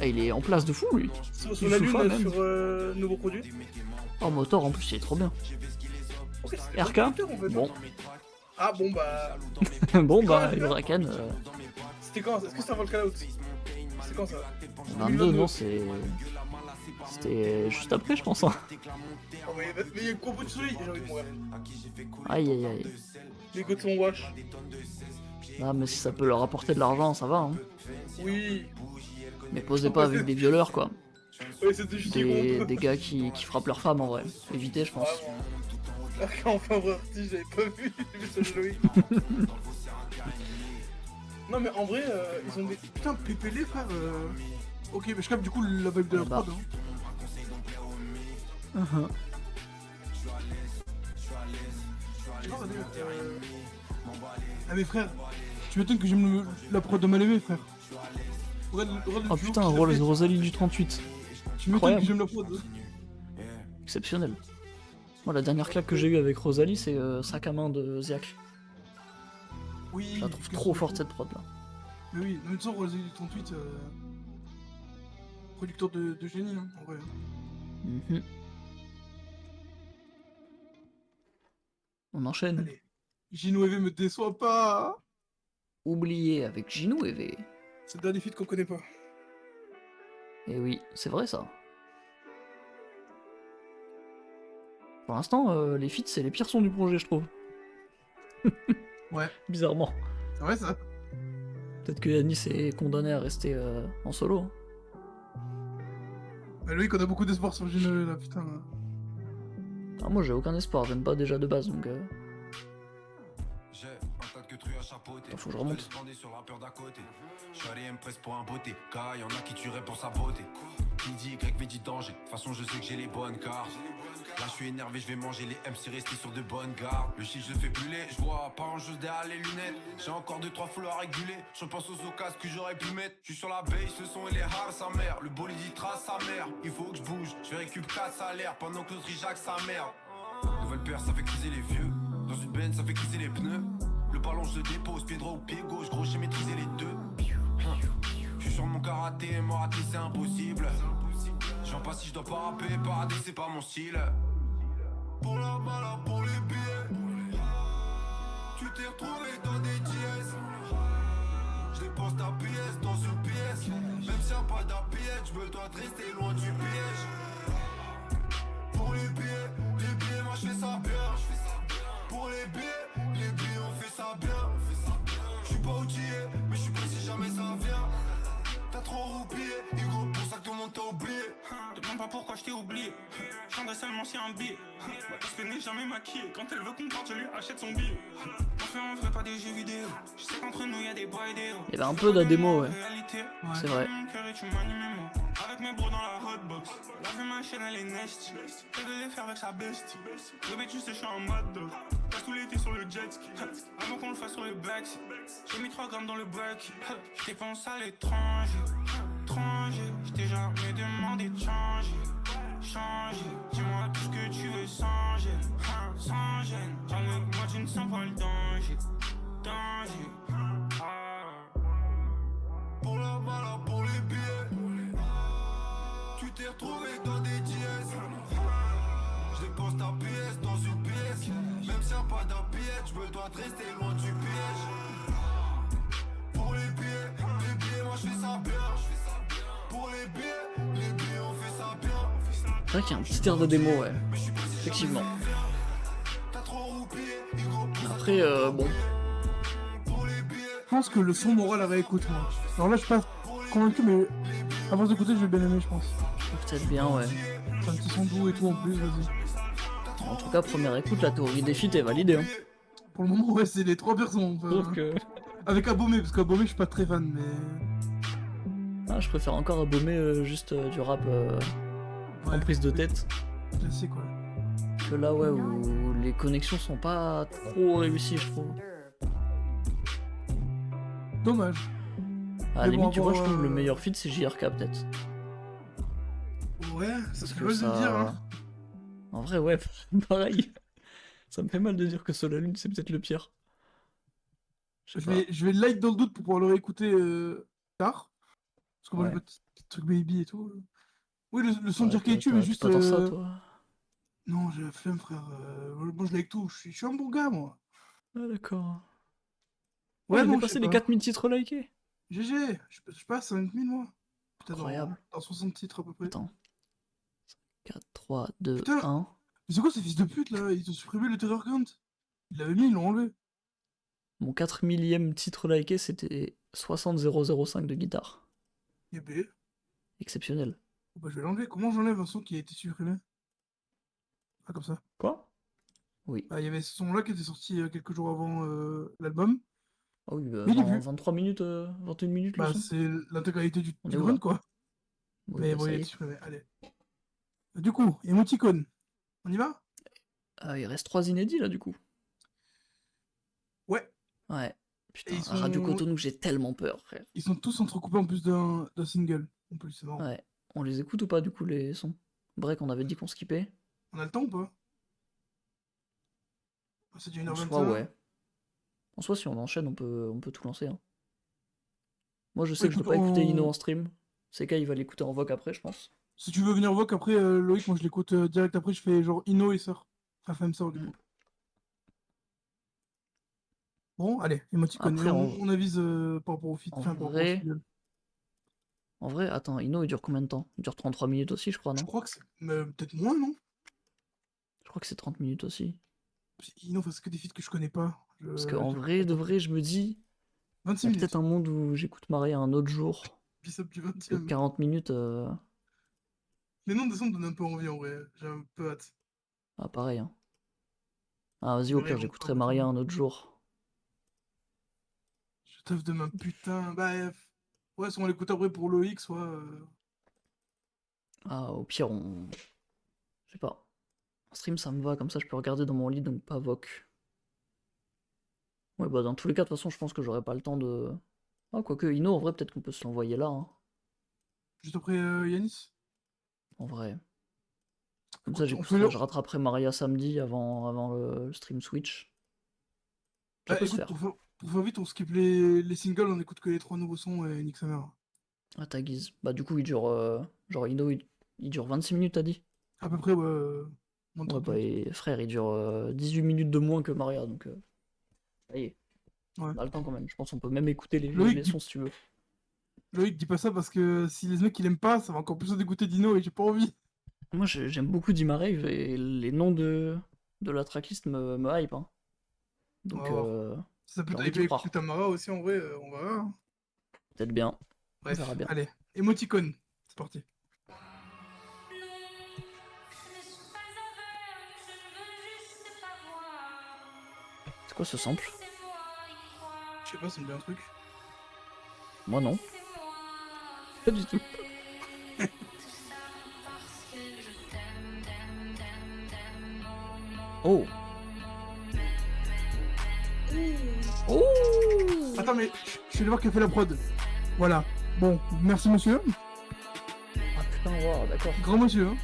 Ah, il est en place de fou lui. sur Il la fout lune, pas, là, même. sur nouveau produit. Oh, moteur en plus, il est trop bien. Ok, c'est RK un producteur, en fait. Bon. Ah bon, bah. Bon bah, Huracan, C'était quand? Est-ce que c'était avant le call-out? C'est quand ça? 22, non, c'est. C'était juste après, je pense. Hein. Oh, mais il y a une compo de soleil, j'ai envie de mourir. Aïe aïe aïe. Les gars de son wash. Ah, mais si ça peut leur apporter de l'argent, ça va. Hein. Oui. Mais posez pas avec des violeurs, quoi. Ouais, c'était juste Des gars qui frappent leurs femmes en vrai. Évitez, je pense. Enfin, vrai artiste, j'avais pas vu le message de Loïc. Non, mais en vrai, ils ont des. Putain, PPL, frère. Ok, mais je capte du coup la vibe de la Bah. prod. Hein. Ah, mais frère, tu m'étonnes que j'aime la prod de Mal aimé, frère. Regarde le Oh duo putain, qu'il a fait. Rosalie du 38. Tu m'étonnes incroyable. que j'aime la prod. Exceptionnel. Moi, la dernière claque que j'ai eue avec Rosalie, c'est Sac à main de Ziak. Oui. Je la trouve qu'est-ce trop que- forte cette prod là. Mais oui, en même temps, Rosalie du 38, producteur de génie, hein, en vrai. Mhm. On enchaîne. Allez. Gino EV me déçoit pas. Oublié avec Ginou et V. C'est le dernier feat qu'on connaît pas. Et oui, c'est vrai ça. Pour l'instant, les feats, c'est les pires sons du projet, je trouve. Ouais, Bizarrement. c'est vrai ça. Peut-être que Yanis est condamné à rester en solo. Hein. Bah, Loïc, on a beaucoup d'espoir sur Gino EV là, putain. Ah, moi, j'ai aucun espoir, j'aime pas déjà de base, donc... J'ai un tas de queutrues à chapeauter. Attends, faut que je remonte. Je vais les sur la peur d'à côté. Je suis allé M-Press pour un beauté. Car y'en a qui tueraient pour sa beauté. Qui dit Y, V dit danger. De toute façon, je sais que j'ai les bonnes cartes. Là, je suis énervé, je vais manger les MC restés sur de bonnes gardes. Le chiffre, je fais brûler. Je vois pas en chose derrière les lunettes. J'ai encore 2-3 flots à réguler. Je pense aux occasions que j'aurais pu mettre. Je suis sur la base, le son et les hard, sa mère. Le bolide, il trace sa mère. Il faut que je bouge. Je vais récupérer 4 salaires pendant que l'autre, il jacque sa mère. Nouvelle paire, ça fait criser les vieux. Dans une benne, ça fait criser les pneus. Le ballon, je le dépose, pied droit ou pied gauche. Gros, j'ai maîtrisé les deux. Je suis sur mon karaté, me rater, c'est impossible. J'en passe si je dois pas rapper, parader, c'est pas mon style. Pour la mala, pour les billets. Tu t'es retrouvé dans des dièses. Je dépense ta pièce dans une pièce. Même s'il n'y a pas d'APS, je veux toi de rester loin du piège. Pour les billets, moi je fais ça bien. Pour les billets, on fait ça bien. Je suis pas outillé, mais je suis prêt si jamais ça vient. T'as trop roupillé, Hugo, pour ça que tout le monde t'a oublié. Demande pas pourquoi je t'ai oublié. J'en seulement si un billet. Parce qu'elle n'est jamais maquillée. Quand elle veut qu'on parte, je lui achète son billet. On ferait pas des jeux vidéo. Je sais qu'entre nous y'a des boys et des hauts. Il y avait un peu de la démo, ouais. Réalité. C'est vrai. Mon cœur et tu manies mes mots. Avec mes bros dans la hotbox. La vie ma chaîne elle est nasty. Elle veut les faire avec sa bestie. Bébé tu sais je suis en mode dog. Passe tout l'été sur le jet ski. Avant qu'on le fasse sur le backseat. J'ai mis 3 grammes dans le break. Je dépense à l'étranger. Je t'ai jamais demandé de changer. Dis-moi tout ce que tu veux sans gêne. Sans gêne. Avec moi tu ne sens pas le danger. Pour la mala, pour les billets. Tu t'es retrouvé dans des dièses. Je dépense ta pièce dans une pièce. Même s'il n'y a pas d'APS, je veux toi de rester loin du piège. Pour les billets, moi je fais ça bien. Pour les billets, on fait ça bien. C'est vrai qu'il y a un petit air de démo, ouais. Effectivement. T'as trop roupillé, Après, bon. Je pense que le son m'aura la réécoute, moi. Alors là, je suis pas convaincu, mais avant d'écouter, je vais bien aimer, je pense. Peut-être bien, ouais. C'est un petit son doux et tout en plus, vas-y. En tout cas, première écoute, la théorie des feats est validée. Hein. Pour le moment, ouais, c'est les 3 personnes. Sauf que... Avec Abomé, parce qu'Abomé, je suis pas très fan, mais. Ah, je préfère encore abommer juste du rap en Ouais, prise de tête. classique, quoi. Que là, ouais, où les connexions sont pas trop réussies, je trouve. Dommage. À la Mais bon, limite, tu vois, je avoir, trouve le meilleur feat, c'est JRK, peut-être. Ouais, ça Parce fait que mal de ça... le dire, hein. En vrai, ouais, pareil. Ça me fait mal de dire que Solalune, c'est peut-être le pire. Je sais pas. Je vais like dans le doute pour pouvoir le réécouter tard. Parce que moi, Ouais. j'ai pas de truc baby et tout. Oui, le son de Ouais, Jerky t'as- mais t'as juste. pas tant ça, toi. Non, j'ai la flemme, frère. Moi, je like tout. Je suis un bon gars, moi. Ah, d'accord. Ouais, Ouais, on non, est je passé sais les pas. 4000 titres likés. GG, je passe à 20 000, moi. Putain, Incroyable. dans 60 titres à peu près. Attends. 4, 3, 2, Putain. 1. Mais c'est quoi ces fils de pute là? Ils ont supprimé le terror count. Ils l'avaient mis, ils l'ont enlevé. Mon 4 millième titre liké, c'était 60005 de guitare. Et B. Exceptionnel. Bah, je vais l'enlever. Comment j'enlève un son qui a été supprimé? Ah, comme ça. Quoi? Oui. Bah, il y avait ce son là qui était sorti quelques jours avant l'album. Ah oui, Mais il est dans vu. 23 minutes, 21 minutes le Bah, son. c'est l'intégralité du On est où, run, là? quoi. Oui, Mais bah, bon, ça il a y été est. supprimé. Allez. Du coup, Emoticon. On y va? Il reste 3 inédits là du coup. Ouais. Ouais. Putain, ils Radio sont- Cotonou, j'ai tellement peur, frère. Ils sont tous entrecoupés en plus d'un single. En plus, c'est marrant. Ouais. On les écoute ou pas, du coup, les sons? Break, on avait dit qu'on skippait. On a le temps ou pas? Ah, c'est déjà En 1h25. soi, ouais. En soi, si on enchaîne, on peut tout lancer. Hein. Moi, je sais Ouais, que je peux écoute, pas écouter on- Ino en stream. CK, il va l'écouter en voc après, je pense. Si tu veux venir Vogue, après, Loïc, moi je l'écoute direct après, je fais genre Ino et Sœur. Enfin, Femme Sœur, du Mm. coup. Bon, allez, émoticône. Et Après, on avise par rapport au feat, en enfin, par rapport au vrai- single. En vrai, attends, Ino, il dure combien de temps? Il dure 33 minutes aussi, je crois, Je non? crois que c'est. Mais peut-être moins, non? Je crois que c'est 30 minutes aussi. Ino, enfin, c'est que des feats que je connais pas. Parce qu'en vrai, de vrai, je me dis, il 26 y a minutes. peut-être un monde où j'écoute Maria un autre jour. Bicep du Parce que 20ème. 40 minutes, Les noms de sons me donnent un peu envie en vrai. J'ai un peu hâte. ah, pareil. Hein. Ah, vas-y, Je au verrai pire, en j'écouterai octobre, Maria toi. un autre jour. Je taffe de ma putain. Bah, ouais, soit on l'écoute après pour Loïc, soit. Ah, au pire, on. Je sais pas. En stream, ça me va, comme ça, je peux regarder dans mon lit, donc pas voc. Ouais, bah, dans tous les cas, de toute façon, je pense que j'aurai pas le temps de. Ah, quoique, Ino, en vrai, peut-être qu'on peut se l'envoyer là, hein, Juste après Yanis. en vrai. Comme Écoute, ça, on peut je rattraperai Maria samedi avant le stream Switch. Ça Bah, peut se écoute, faire. pour faire vite, on skip les singles, on écoute que les 3 nouveaux sons et nique sa mère. À ta guise. Bah, du coup, il dure. Genre, Ino, il dure 26 minutes, t'as dit? À peu près, ouais. Moins de Ouais, 30 bah, minutes. et frère, il dure 18 minutes de moins que Maria, donc. Ça y est. Ouais. On a le temps quand même. Je pense qu'on peut même écouter Loïc, les sons si tu veux. Loïc, dis pas ça parce que si les mecs ils aiment pas, ça va encore plus se dégoûter Dino et j'ai pas envie. Moi, j'aime beaucoup Dimarave et les noms de la tracklist me hype. Hein. Donc, On va voir. Si ça peut j'ai envie d'y t'hyper croire. écouter Tamara aussi, en vrai, on va voir. Peut-être bien. On Bref, verra bien. allez. Émoticône, c'est parti. C'est quoi ce sample? Je sais pas, ça me dit un truc. Moi, non. Pas du tout. Oh! Oh! Attends, mais je vais aller voir qui a fait la prod. Voilà. Bon, merci monsieur. Ah putain, wow, d'accord. Grand monsieur, hein.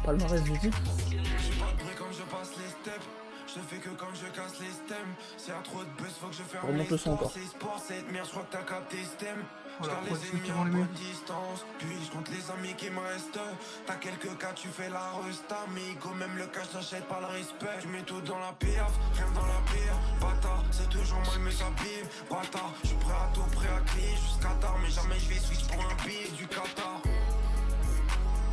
Palmarès du titre. Je suis pas de bruit quand je passe les steps. Je fais que quand je casse les stems. S'il y a trop de buzz, faut que je ferme Remonte les le son encore. C'est sport, cette merde, je crois que t'as capté stem. Voilà, J'garde prod, les je suis ennemis avant en les mecs. bonne distance. Puis je compte les amis qui me restent. T'as quelques cas, tu fais la resta. Amigo, même le cash n'achète pas le respect. Tu mets tout dans la pire, rien dans la pire. Bâtard, c'est toujours mal mais ça bime. Bâtard, je suis prêt à tout, prêt à crier jusqu'à tard. Mais jamais je vais switch pour un billet du Qatar.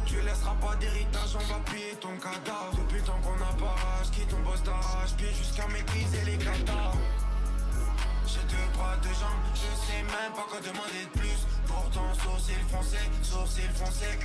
Tu laisseras pas d'héritage, on va piller ton cadavre. Depuis le temps qu'on a pas rage, qui ton boss d'arrache-pied jusqu'à maîtriser les catas. J'ai deux bras, deux jambes, je sais même pas quoi demander de plus. Pourtant sourcil foncé,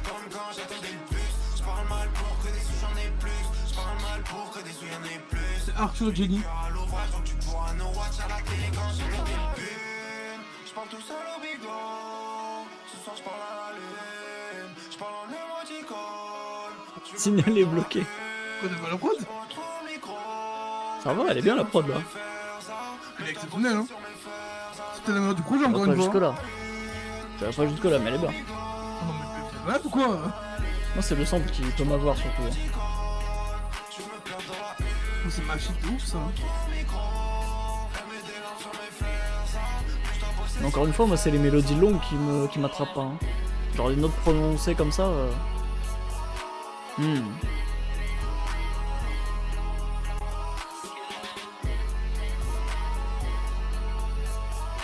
comme quand j'attendais le plus. J'parle mal pour que des sous j'en ai plus. J'parle mal pour que des sous y'en ait plus. C'est Arthur Jenny. À l'ouvrage donc tu pourras no watch à la télé quand j'ai monté le but. J'parle tout seul au bigot. Ce soir j'parle à la lune. J'parle en émoticône. Signal est bloqué. Quoi, t'as pas la prod? Ça va, elle est bien la prod là. Elle est exceptionnelle, hein. C'était la meilleure du projet, Ça encore va pas une jusque fois. là. Ça va pas jusque là, mais elle est bien. Ah non, mais c'est vrai, pourquoi? Moi, c'est le sample qui peut m'avoir surtout. Hein. Oh, c'est ma shit de ouf, ça. Mais encore une fois, moi, c'est les mélodies longues qui m'attrapent pas. Hein. Genre les notes prononcées comme ça.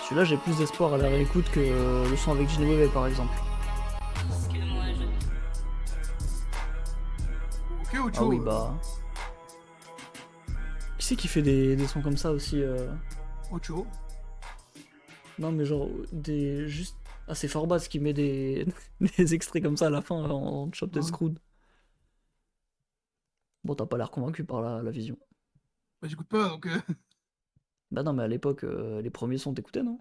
Celui-là, j'ai plus d'espoir à la réécoute que le son avec Ginwebe par exemple. Ok, Ocho. Ah oui, bah. Qui c'est qui fait des sons comme ça aussi Ocho. Non, mais genre, juste assez fort basse qui met des extraits comme ça à la fin en Chop the Ouais. Screwed. Bon, t'as pas l'air convaincu par la vision. Bah, j'écoute pas, donc Bah non, mais à l'époque, les premiers sons t'écoutais, non?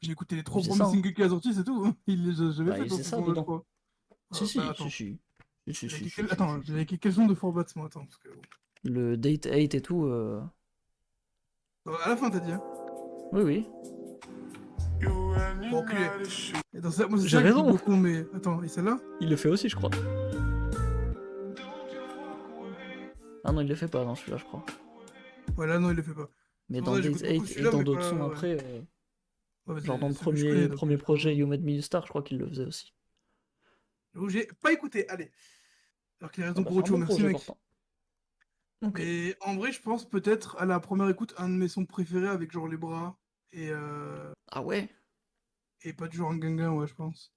j'ai écouté les 3 Il faisait premiers ça, hein. singles qu'il a sortis, c'est tout. Il les a jamais Bah, fait il dans faisait ce ça son-là, je dedans. crois. Si, Bah, attends. si. Attends, j'ai écrit quel son de Forbats, moi, attends. Parce que... Le Date 8 et tout. À la fin, t'as dit, hein. Oui, oui. Bon, enculé. Et dans ça, moi, c'est J'ai ça que raison. j'aime beaucoup, mais attends, et celle-là? Il le fait aussi, je crois. Ah non, il le fait pas dans celui-là, je crois. Ouais, là, non, il le fait pas. Mais C'est dans pour ça que Days j'écoute beaucoup 8 et celui-là, dans mais d'autres pas- sons ouais. après, Ouais, genre dans le c'est celui que je connais, donc. premier projet You Made Me a Star, je crois qu'il le faisait aussi. J'avoue, j'ai pas écouté, allez. Alors qu'il a Ah raison bah, pour c'est autre un chose, bon merci projet mec. pourtant. Ok. Mais en vrai, je pense peut-être à la première écoute, un de mes sons préférés avec genre les bras Ah ouais? et pas du genre un gangan, ouais, je pense.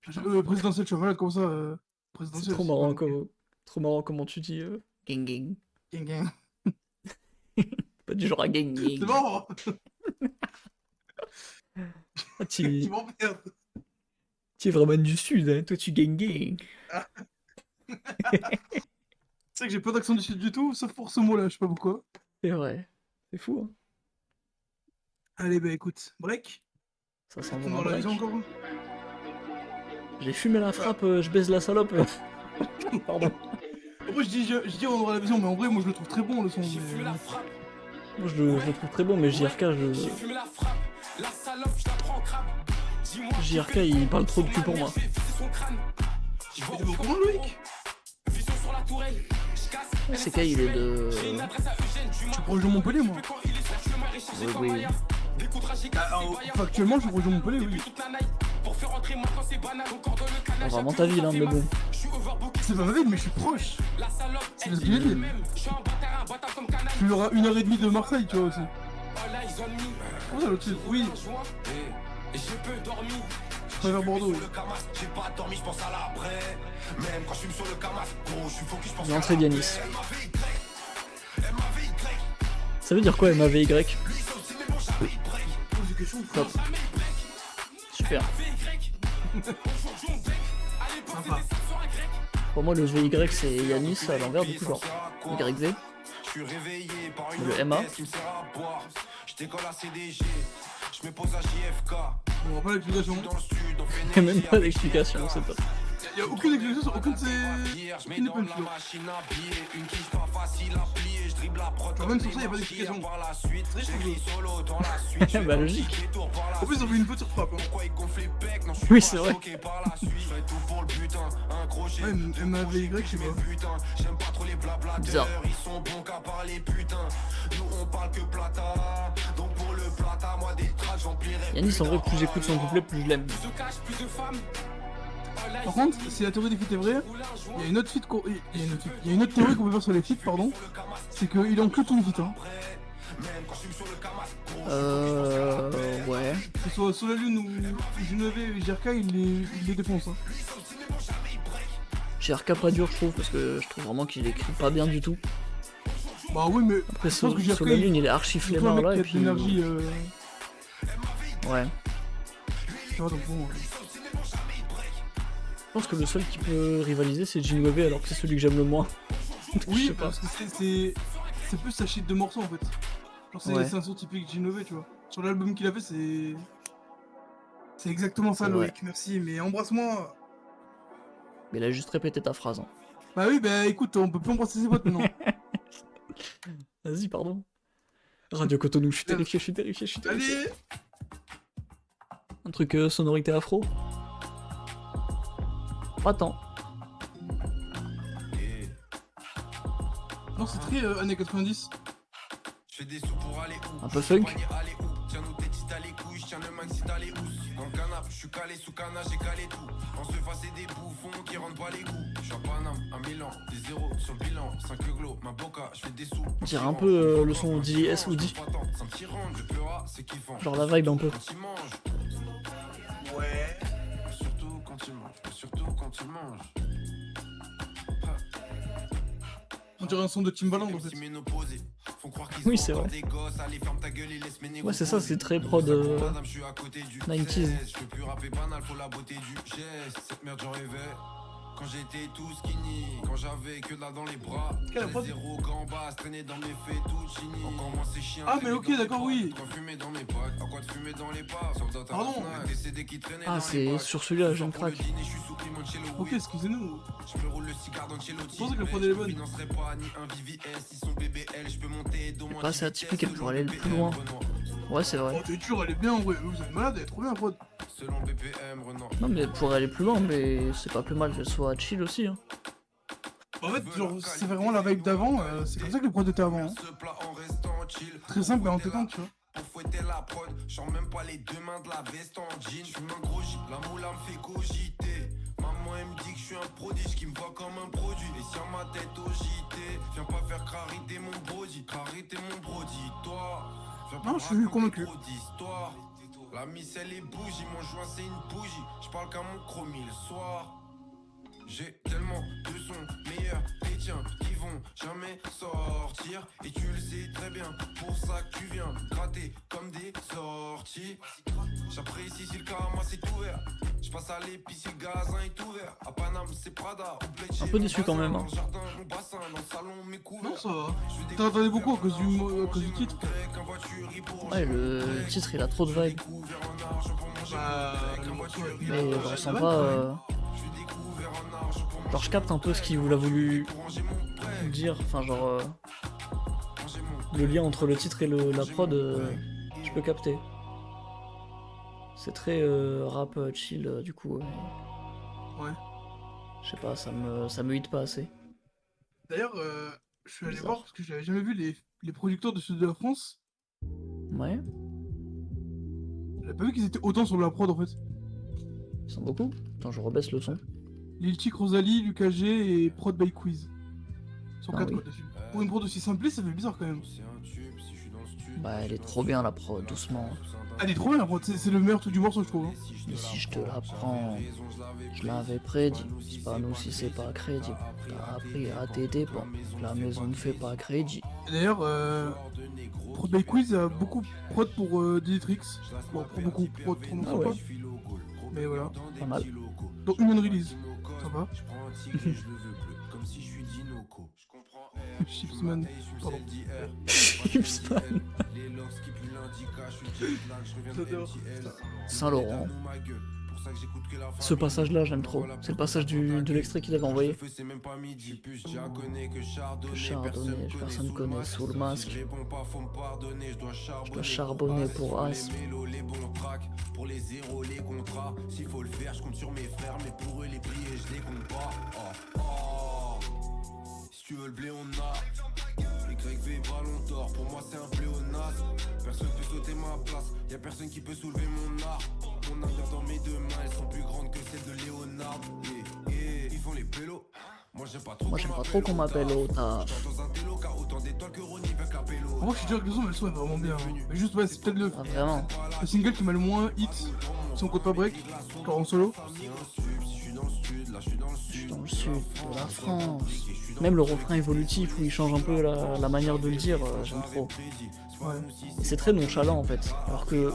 Présidentiel, je suis malade comme ça. C'est Présidentiel, trop c'est marrant, pas non plus. trop marrant comment tu dis gang gang. Gangan. Pas du genre à gang C'est gang. marrant, Ah, tu tu m'emmerdes. es vraiment du sud, hein. Toi tu gang gang. C'est vrai que j'ai pas d'accent du sud du tout, sauf pour ce mot-là, je sais pas pourquoi. C'est vrai. C'est fou, hein. Allez, bah écoute, break. Ça sent On vraiment dans la break. vision encore. J'ai fumé la frappe, je baise la salope. Pardon. Après, je dis on aura la vision, mais en vrai, moi je le trouve très bon le son. J'ai mais- fumé la frappe, Moi je le trouve très bon, mais JRK, j'ai fumé la frappe, la salope, je la prends en crabe. Dis-moi, JRK il parle trop de cul pour moi. j'ai visé son crâne. Je vois Mais bon, comment Loïc? vision sur la tourelle, je casse. CK il est de... J'ai une adresse à Eugène, du Je proche de Montpellier, moi. quand il est cherche le marais chargé Oui, comme oui. Maya. Des contrats, j'ai cassé des baillards. Factuellement, je proche de Montpellier, oui. Toute la night, pour faire rentrer moi quand c'est banal, encore dans le canal. Vraiment ta ville, hein, mais bon. Je suis overbooké, C'est pas ma ville, mais je suis proche. la salope, C'est elle ce que j'ai dit. même. Je suis un bâtard comme canal. Tu auras 1h30 de Marseille, tu vois aussi. Oh là, ils ont mis Comment ça, l'autre sud? Oui, un joint, et j'ai peu dormi. je préfère Bordeaux, oui. Le Camas, j'ai pas dormi, je pense à l'après. Même quand je suis sur le Camas, gros, je suis focus, je pense à L'entrée l'après. d'Yanis. Elle m'avait Y. Ça veut dire quoi MAVY? Pose des questions, Top. Super. sympa. Pour moi le VY c'est Yanis à l'envers du coup genre YV. Je suis réveillé par Le une MA. hôtesse qui me sert à boire. Je décolle à CDG, je me pose à JFK. On voit pas l'explication. Dans le sud, on fait Il y a même pas d'explication, c'est top. Y'a aucune explication sur aucune de ces. Hier, je mets Aucune dans punch, la là. machine à billets, une quiche pas facile à plier, je dribble la prod. Genre, même sur ça, y a pas d'explication. Par la suite, Très j'écris chaud. solo dans la suite. je fais Bah, un logique. petit détour par la En plus, ils ont fait une faute sur frappe. Hein. Pourquoi il gonfle les pecs? Non, je suis Oui, pas c'est vrai. choqué par la suite. Je fais tout pour le butin, un crochet. Ouais, MAVY, je sais pas. Putain, j'aime pas trop les blablateurs. Bizarre. Ils sont bons qu'à parler putain. Nous on parle que plata. Donc pour le plata, moi des tracks j'emplirai. Yanis en vrai plus j'écoute son couplet plus je l'aime. Plus de cash, plus de femmes. Oh là, Par contre, si la théorie des feats est vraie, il y a une autre feat il y a une autre théorie qu'on peut faire sur les feats, pardon. C'est qu'il enclut tout le feat, hein. Ouais. Que ce soit Sur la Lune ou Genové et JRK, il les défonce, hein. JRK pas dur je trouve parce que je trouve vraiment qu'il écrit pas bien du tout. Bah oui, mais Après je pense que sur JRK, la lune il est archi il faut un flemmard mec là qui et a de puis... l'énergie, Ouais. tu vois, donc bon. Je pense que le seul qui peut rivaliser c'est Ginwebe alors que c'est celui que j'aime le moins. Je Oui, sais pas. parce que c'est plus sa shit de morceaux en fait. Genre c'est Ouais. un son typique Genové, tu vois. Sur l'album qu'il a fait, c'est exactement ça, C'est Loïc, merci, mais embrasse-moi. Mais il a juste répété ta phrase. Hein. Bah oui, bah écoute, on peut plus embrasser ses potes maintenant. Vas-y pardon. Radio Cotonou, je suis terrifié, je suis terrifié, je suis terrifié. Allez. Un truc sonorité afro. Pas tant. Non, c'est très années 90. Je fais des sous pour aller où? Un peu funk. Aller où? Tiens-nous tes titres à les couilles, tiens le maxi t'as les housses. Dans le canap, je suis calé sous canard, j'ai calé tout. En se c'est des bouffons qui rendent pas les coups. Je suis à Paname, à Milan, des zéros sur le bilan. 5 glos, ma boca, je fais des sous. On dirait un peu le son d'IS ou D. Ça me tire rentre, je pleura, c'est kiffant. Genre la vibe un peu. Quand il mange. Ouais. Surtout quand il mange, surtout quand il mange. On dirait un son de Timbaland en fait. Oui, c'est vrai. Ouais, c'est ça, c'est très prod 90s. Je peux plus rapper banal, faut la beauté du geste. Cette merde, j'en rêvais. Quand j'étais tout skinny, quand j'avais que là dans les bras. Quelle prod? Zéro gambas, traîner dans mes fettuccini. Encore moins c'est chiant. Ah, mais ok, d'accord, oui. Quoi fumer dans mes packs, à quoi de fumer dans les pas. Soldat à Pardon. la Fnac, des CD qui traînaient Ah, dans les c'est bacs. sur celui-là, j'aime Pour le crack. dîner, je suis sous Limoncello, Ok, oui. excusez-nous. Je me roule le cigare d'Ancelotti. Je pensais que la prod elle est bonne. Je financerai pas ni un VVS, ils sont BBL, je peux monter dans mon Pas assez atypique, elle pourrait aller le plus loin. Ouais, c'est vrai. Oh, t'es dur, elle est bien, ouais. Vous êtes malade, elle est trop bien, prod. Selon BPM, Renan. Non, mais elle pourrait aller plus loin, mais c'est pas plus mal qu'elle soit chill aussi. Hein. En fait, genre, c'est vraiment la vibe d'avant. C'est comme ça que les prods étaient avant. Hein. Ce plat en restant chill. Très simple et entêtant, tu vois. Pour fouetter la prod, j'en même pas les deux mains de la veste en jean. J'fume un gros J, la moula me fait cogiter. Maman elle me dit que je suis un prodige qui me voit comme un produit. Et sur ma tête au JT, viens pas faire crariter mon brody. Crariter mon brody, toi. Viens pas Non, je suis raconter convaincu. trop d'histoires. La micelle et bougie, mon joint c'est une bougie. J'parle qu'à mon chromie le soir. J'ai tellement de sons meilleurs que les tiens qui vont jamais sortir. Et tu le sais très bien, pour ça que tu viens gratter comme des sorties. J'apprécie si le karma c'est ouvert. J'passe à l'épice si le gazin est ouvert. À Paname c'est Prada, au bled, Un peu déçu quand même. Hein. dans le jardin, mon bassin, dans le salon mes couverts. Non, ça va. T'en attendais beaucoup à cause du titre. Ouais, le titre il a trop de vibes. Bah, Mais je ressens pas. Genre, je capte un peu ce qu'il vous a voulu dire. Enfin, genre. Le lien entre le titre et la prod, je peux capter. C'est très rap chill, du coup. Ouais. Je sais pas, ça me hit pas assez. D'ailleurs, je suis allé Bizarre. voir parce que j'avais jamais vu les producteurs du sud de la France. Ouais, J'avais pas vu qu'ils étaient autant sur la prod en fait. ils sont beaucoup. Attends, je rebaisse le son. Lil Chick, Rosalie, Lucas G et Prod by Quiz. Ils sont Ah 4 oui. quoi dessus. Pour une prod aussi simpliste, ça fait bizarre quand même. Bah, elle est trop bien la prod, doucement. Elle est trop bien la prod, c'est le meilleur truc du morceau je trouve. Hein. Et si je te la prends, je l'avais prédit. C'est pas nous si c'est pas crédit. T'as appris à tes dépens. La maison ne fait pas crédit. Et d'ailleurs, Prod by Quiz a beaucoup prod pour Dietrix. Bon, pas beaucoup, prod trop non Ah ouais. pas. Mais voilà. Pas mal. Donc une release. Ça va. Chipsman. Pardon. Chipsman. J'adore. Saint-Laurent. Ce passage-là, j'aime trop. C'est le passage de l'extrait qu'il avait envoyé. Que chardonnay, personne connaît sous le masque. Je dois charbonner pour As. Les bons tracks, pour les zéros, les contrats. S'il faut le faire, je compte sur mes frères, mais pour eux les prix je les compte pas. Oh, oh. Si tu veux le blé, on a. YV ballon d'or, pour moi c'est un pléonasme. Personne peut sauter ma place, y'a personne qui peut soulever mon art. Mon ardeur dans mes deux mains, elles sont plus grandes que celles de Léonard. Et ils font les pélos. Moi j'aime pas trop qu'on m'appelle au taf. Dans un télo, car autant d'étoiles que Ronnie veut capello. Moi je suis sûr que le son, mais le son est vraiment bien. Hein. Mais juste, ouais, c'est peut-être Ah, vraiment. le single qui m'a le moins hit. Si on compte pas break, genre en solo. Je suis dans le sud de la France. Même le refrain évolutif où il change un peu la manière de le dire, j'aime trop. Ouais. Et c'est très nonchalant en fait. Alors que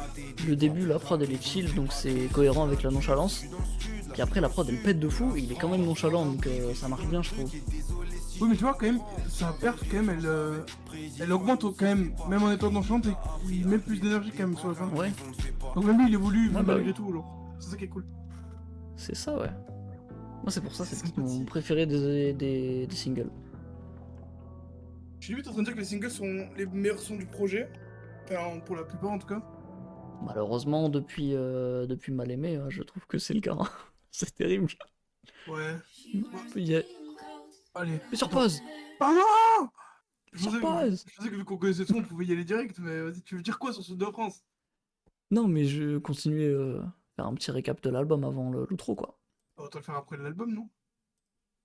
le début, la prod elle est chill, donc c'est cohérent avec la nonchalance. Puis après la prod elle pète de fou et il est quand même nonchalant, donc ça marche bien je trouve. Oui, mais tu vois, quand même, sa perf, quand même, elle augmente quand même, même en étant nonchante, et il met plus d'énergie quand même sur la fin. Ouais, Donc même lui, il évolue bah malgré oui. tout, genre. C'est ça qui est cool. c'est ça ouais. Moi c'est pour ça, c'est peut-être mon préféré des singles. Je suis limite en train de dire que les singles sont les meilleurs sons du projet. Enfin, pour la plupart en tout cas. Malheureusement depuis Mal Aimé, je trouve que c'est le cas. C'est terrible. Ouais. Il y a... Allez. Mais sur pause. Ah non je Sur pensais, pause. je pensais que vu qu'on connaissait tout, on pouvait y aller direct, mais vas-y, tu veux dire quoi sur Sud de la France? Non mais je continuais faire un petit récap de l'album avant l'outro quoi. On va te le faire après l'album, non?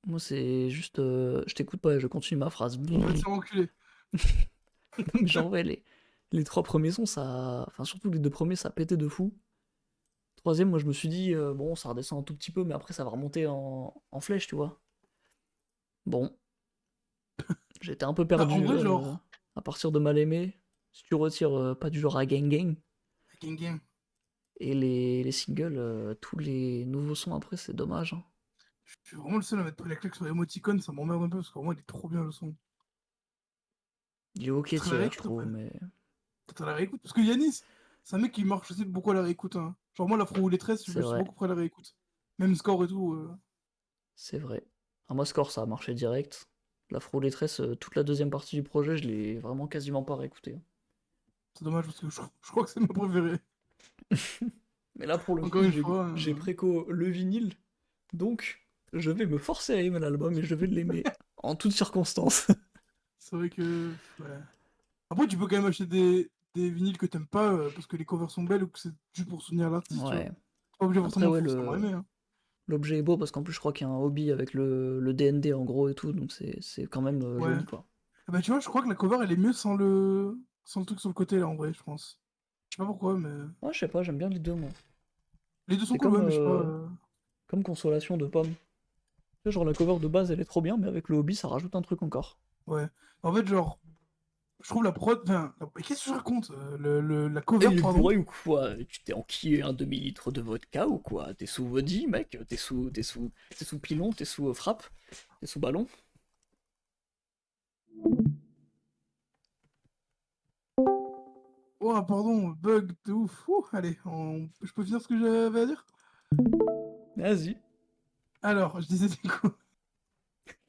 Moi c'est juste je t'écoute pas et je continue ma phrase. On va te faire enculer. Genre ouais, les trois premiers sons, ça... Enfin surtout les deux premiers, ça pétait de fou. Troisième, moi je me suis dit, bon ça redescend un tout petit peu, mais après ça va remonter en flèche, tu vois. Bon. J'étais un peu perdu en vrai, genre- à partir de Mal Aimé. Si tu retires pas du genre à Gang Gang. Gang gang. Et les singles, tous les nouveaux sons après, c'est dommage. Hein. Je suis vraiment le seul à mettre pris la claque sur Emoticon, ça m'emmerde un peu parce que vraiment il est trop bien le son. Il est ok Très tiré, réécoute, je trouve, ouais. mais... Peut-être à la réécoute. Parce que Yanis, c'est un mec qui marche aussi beaucoup à la réécoute. Hein. Genre moi, l'afro ou les tresses, je C'est me suis vrai. beaucoup pris à la réécoute. Même score et tout. C'est vrai. À moi, Score, ça a marché direct. L'Afro Les Tresses, toute la deuxième partie du projet, je l'ai vraiment quasiment pas réécouté. Hein. C'est dommage parce que je crois que c'est ma préférée. Mais là, pour le Encore coup, une j'ai fois, j'ai préco le vinyle, donc je vais me forcer à aimer l'album et je vais l'aimer en toutes circonstances. c'est vrai que. Ouais. Après, tu peux quand même acheter des vinyles que t'aimes pas parce que les covers sont belles ou que c'est juste pour soutenir l'artiste, tu vois. Ouais. Pas obligé Après, forcément, ouais, forcément aimer. Hein. l'objet est beau parce qu'en plus, je crois qu'il y a un hobby avec le DND en gros et tout, donc c'est quand même Ouais. joli, quoi. Ah bah, tu vois, je crois que la cover elle est mieux sans le truc sur le côté là en vrai, je pense. Je sais pas pourquoi, mais. Ouais, je sais pas, j'aime bien les deux, moi. Les deux sont C'est cool, comme, ouais, mais je sais pas. comme Consolation de Pomme. Tu sais, genre la cover de base, elle est trop bien, mais avec le hobby, ça rajoute un truc encore. Ouais. En fait, genre, je trouve la prod. Enfin, qu'est-ce que je raconte la Et cover, il est pardon. bourré ou quoi? Tu t'es enquillé un demi-litre de vodka ou quoi? T'es sous Vodi, mec? T'es sous pilon? T'es sous frappe? T'es sous ballon? Oh, pardon, bug de ouf. Ouh, allez, je peux finir ce que j'avais à dire? Vas-y. Alors, je disais du coup.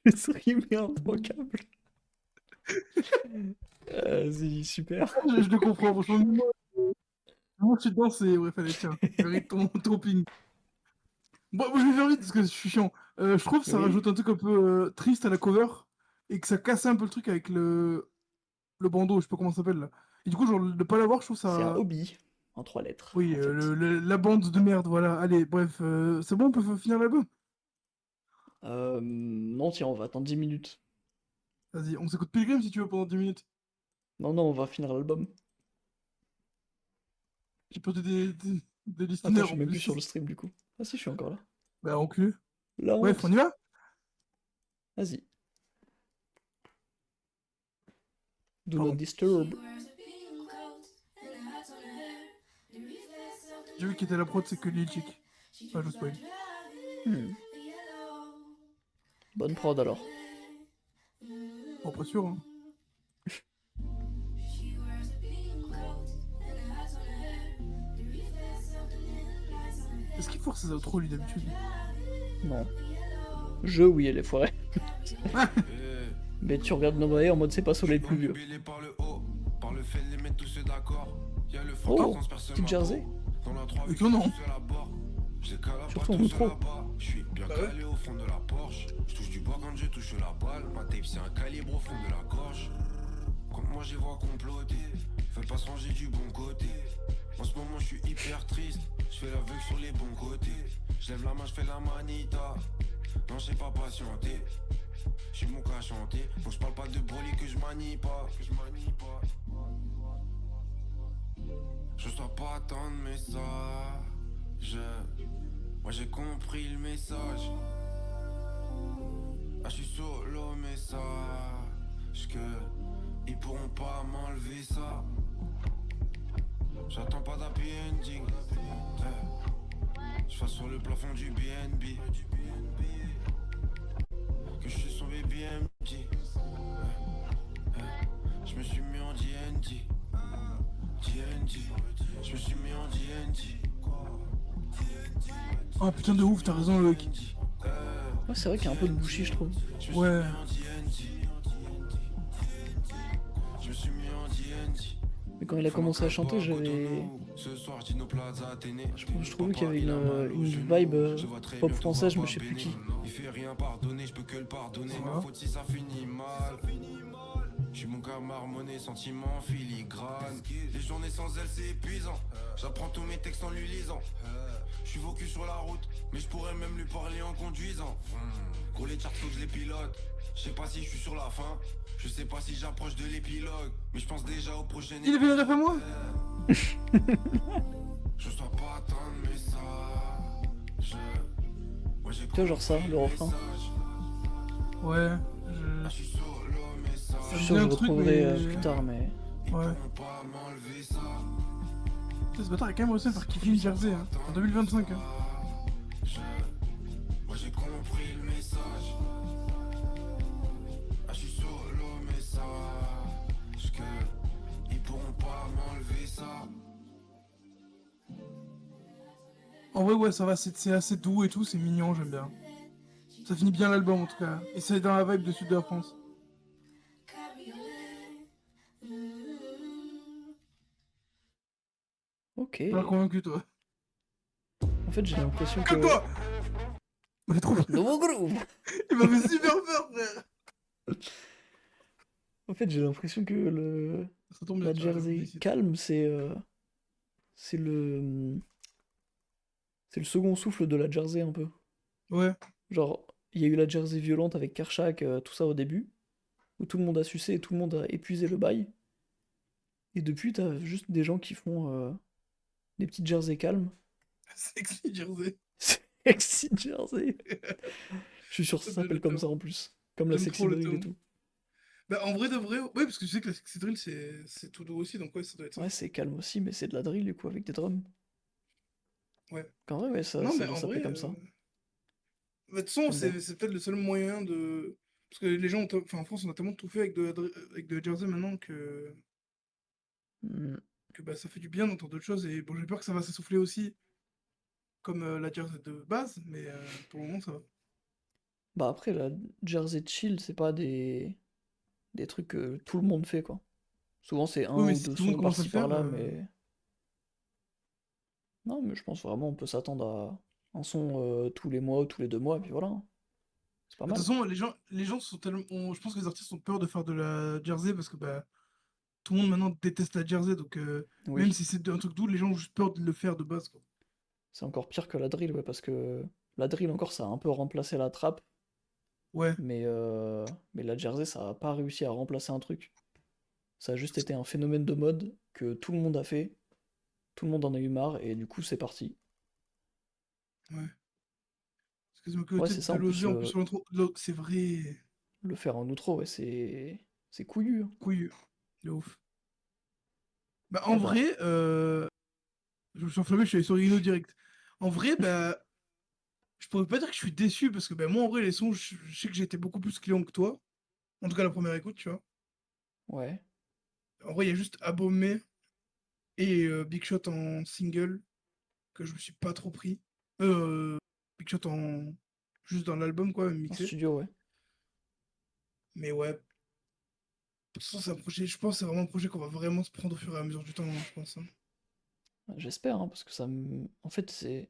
Le stream est impeccable. Vas-y, super. Je le comprends, franchement. Moi, je suis dedans, c'est. Ouais, fallait, tiens, mérite ton ping. Bon, je vais faire vite parce que je suis chiant. Je trouve que ça Oui. rajoute un truc un peu triste à la cover et que ça casse un peu le truc avec le bandeau, je sais pas comment ça s'appelle là. Et du coup, genre, de pas l'avoir, je trouve C'est un ça. hobby, en 3 lettres, Oui, en fait. la bande de merde, voilà. Allez, bref, c'est bon, on peut finir l'album? Non, tiens, on va attendre 10 minutes. Vas-y, on s'écoute Pilgrim si tu veux pendant 10 minutes. Non, non, on va finir l'album. J'ai perdu des Attends, listeners je suis en même plus sur plus. le stream du coup. Ah si, je suis encore là. Bah, enculé. La Bref, on y honte. va? Vas-y. Do not Pardon. disturb. J'ai vu qu'il était à la prod, c'est que Lil Chick. Ah, je spoil. Hmm. Bonne prod alors. Bon, pas sûr, hein. Est-ce qu'il force ses outros, lui, d'habitude? Non. Oui, elle est foirée. Mais tu regardes Novae en mode c'est pas soleil plus vieux. Par le haut, par le fait de les mettre tous ceux d'accord. Y'a le fond Oh, qui transperce petite ma jersey. peau. Dans la 3 Étonnant. J'ai qu'à la Surtout en tout outro. là-bas. Je suis bien calé au fond de la Porsche. Je touche du bois quand je touche la balle. Ma tape c'est un calibre au fond de la gorge. Quand moi j'y vois comploter, fais pas se ranger du bon côté. En ce moment je suis hyper triste. Je fais l'aveugle sur les bons côtés. Je lève la main, je fais la manita. Non, j'ai pas patienté. Je suis mon cas chanter. Donc je parle pas de broly que je manie pas. Je dois pas attendre message. Moi j'ai compris le message. Ah, je suis solo message. Que ils pourront pas m'enlever ça. J'attends pas d'happy ending. Je fasse sur le plafond du BNB. Que je suis son baby MD. Je me suis mis en DND. Je me suis mis en DND. Oh putain de ouf, t'as raison, Loïc. Ouais, c'est vrai qu'il y a un peu de bouchie, je trouve. Ouais. Je me suis mis en DND. Mais quand il a commencé à chanter, je trouvais qu'il y avait une vibe pop française, je me sais plus qui. Il fait rien pardonner, je peux que le pardonner. Ma faute si ça finit mal. Je suis mon gars marmonné, sentiment filigrane. Les journées sans elle c'est épuisant. J'apprends tous mes textes en lui lisant. Je suis focus sur la route, mais je pourrais même lui parler en conduisant. Gros les charts faut que je les pilote. Je sais pas si je suis sur la fin. Je sais pas si j'approche de l'épilogue. Mais je pense déjà au prochain. Il est venu à moi? Je dois pas attendre message. Ouais, j'ai Tu vois, genre ça, le refrain. Ouais, je suis solo message. Je suis sûr que je retrouverai plus tard, mais. Ouais. Putain, ce bâtard a quand même réussi à faire kiffer une jersey, hein. En 2025, hein. Moi j'ai compris le message. Ah, je suis solo message. Que ils pourront pas m'enlever ça. En vrai, ouais, ça va, c'est assez doux et tout, c'est mignon, j'aime bien. Ça finit bien l'album en tout cas. Et c'est dans la vibe de Sud de la France. Ok. T'as l'air convaincu, toi. En fait, j'ai l'impression que... Calme-toi. J'ai trop peur. Nouveau groove. Il m'a fait super peur, frère. En fait, j'ai l'impression que Ça tombe bien, la tu vois, j'avoue, Jersey ici. calme, c'est c'est le second souffle de la Jersey un peu. Ouais. Genre, il y a eu la Jersey violente avec Kershak, tout ça au début, où tout le monde a sucé et tout le monde a épuisé le bail. Et depuis, t'as juste des gens qui font des petites Jersey calmes. Sexy Jersey. Sexy Jersey. Je suis sûr que ça J'aime bien s'appelle le comme terme. ça en plus. Comme la J'aime sexy trop le drill et terme. tout. Bah, en vrai de vrai, ouais, parce que tu sais que la sexy drill, c'est tout doux aussi, donc ouais, ça doit être ça. Ouais, c'est calme aussi, mais c'est de la drill du coup avec des drums. Ouais. En vrai, ouais, ça, Non, ça mais doit en s'appeler vrai, comme ça. bah, de toute façon, J'aime bien. c'est peut-être le seul moyen de. Parce que les gens, enfin, en France, on a tellement tout fait avec avec de la Jersey maintenant Hmm. que bah, ça fait du bien d'entendre d'autres choses. Et bon, j'ai peur que ça va s'essouffler aussi, comme la Jersey de base, mais pour le moment, ça va. Bah après, la Jersey chill, c'est pas des trucs que tout le monde fait, quoi. Souvent, c'est Oui, un mais ou si deux tout le monde sons commence à le par-ci faire, par-là, mais... Non, mais je pense vraiment on peut s'attendre à un son tous les mois ou tous les 2 mois, et puis voilà. C'est pas de toute mal. façon, les gens sont tellement. Je pense que les artistes ont peur de faire de la Jersey parce que bah, tout le monde maintenant déteste la Jersey, donc même Oui. si c'est un truc doux, les gens ont juste peur de le faire de base, quoi. C'est encore pire que la drill, ouais, parce que la drill encore, ça a un peu remplacé la trappe, Ouais. mais la Jersey, ça a pas réussi à remplacer un truc. Ça a juste été un phénomène de mode que tout le monde a fait, tout le monde en a eu marre, et du coup, c'est parti. Ouais. Excuse-moi que Ouais, c'est tête ça, de en plus, l'osé en plus sur l'intro. C'est vrai. le faire en outro, ouais, c'est couillu, hein. Couillu. De ouf. Bah, en Eh ben, vrai, je me suis enflammé, je suis allé sur Rhino direct. En vrai, bah, je pourrais pas dire que je suis déçu parce que bah, moi, en vrai, les sons, je sais que j'ai été beaucoup plus client que toi. En tout cas, la première écoute, tu vois. ouais. En vrai, il y a juste Abomé et Big Shot en single que je me suis pas trop pris. Big Shot en. Juste dans l'album, quoi, En mixé. studio, ouais. Mais ouais, de toute façon, c'est un projet, je pense que c'est vraiment un projet qu'on va vraiment se prendre au fur et à mesure du temps, hein, je pense, hein. J'espère, hein, parce que ça me... En fait, c'est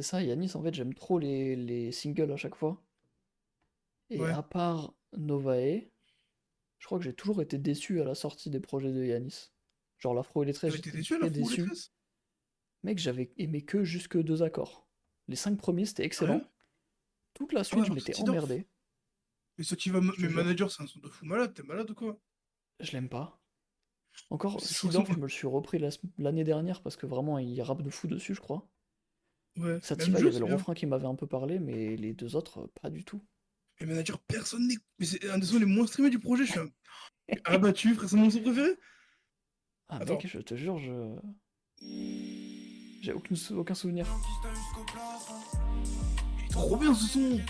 ça, Yanis, en fait, j'aime trop les singles à chaque fois. Et Ouais. à part Novae, je crois que j'ai toujours été déçu à la sortie des projets de Yanis. Genre l'Afro et les 13, T'avais été j'étais déçu à la très Fou les déçu. 13? Mec, j'avais aimé que jusque 2 accords. Les 5 premiers, c'était Sérieux? excellent. Toute la Ah ouais, suite, je alors m'étais Tidorf. emmerdé, Mais ce qui va. je te Mais jure. Manager, c'est un son de fou malade, t'es malade ou quoi? Je l'aime pas. Mais Encore, c'est chaud, Seedorf, je me le suis repris l'année dernière parce que vraiment, il rappe de fou dessus, je crois. Ouais, même Sativa, il y jeu, avait c'est le bien. refrain qui m'avait un peu parlé, mais les deux autres, pas du tout. Mais Manager, personne n'est. Mais c'est un des sons les moins streamés du projet, je suis abattu, frère, c'est mon son préféré? Ah Attends. mec, je te jure, j'ai aucun souvenir. Il est trop bien ce son!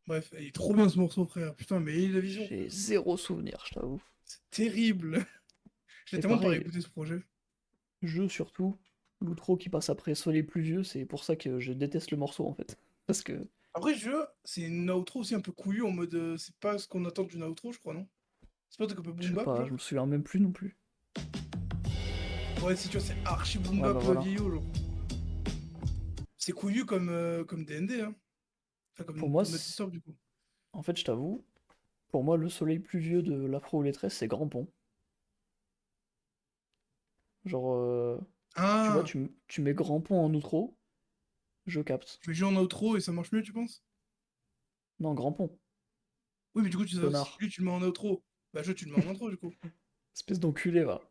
Bref, il est trop bien ce morceau, frère. Putain, mais il a la vision. J'ai zéro souvenir, je t'avoue. C'est terrible. Je l'ai Et tellement pas pareil, écouté ce projet. jeu surtout, l'outro qui passe après Soleil pluvieux, c'est pour ça que je déteste le morceau en fait. Parce que, Après, jeu, c'est une outro aussi un peu couillu en mode. C'est pas ce qu'on attend d'une outro, je crois, non? C'est pas un truc un peu je boom sais bap, pas, genre? je me souviens même plus non plus. Ouais, si tu vois, c'est archi boom Ouais, bah bap voilà. vieillot, genre. C'est couillu comme DND, hein. Enfin, Pour comme moi, Not Disturb, du coup. en fait, je t'avoue, pour moi, le Soleil pluvieux de l'Afro ou les tresses, c'est Grand Pont. Genre, tu vois, Ah! tu mets Grand Pont en outro, je capte. Tu mets jeu en outro et ça marche mieux, tu penses? Non, Grand Pont, Oui, mais du coup, si connard. lui, tu le mets en outro, bah, jeu, tu le mets en intro, du coup. Espèce d'enculé, va.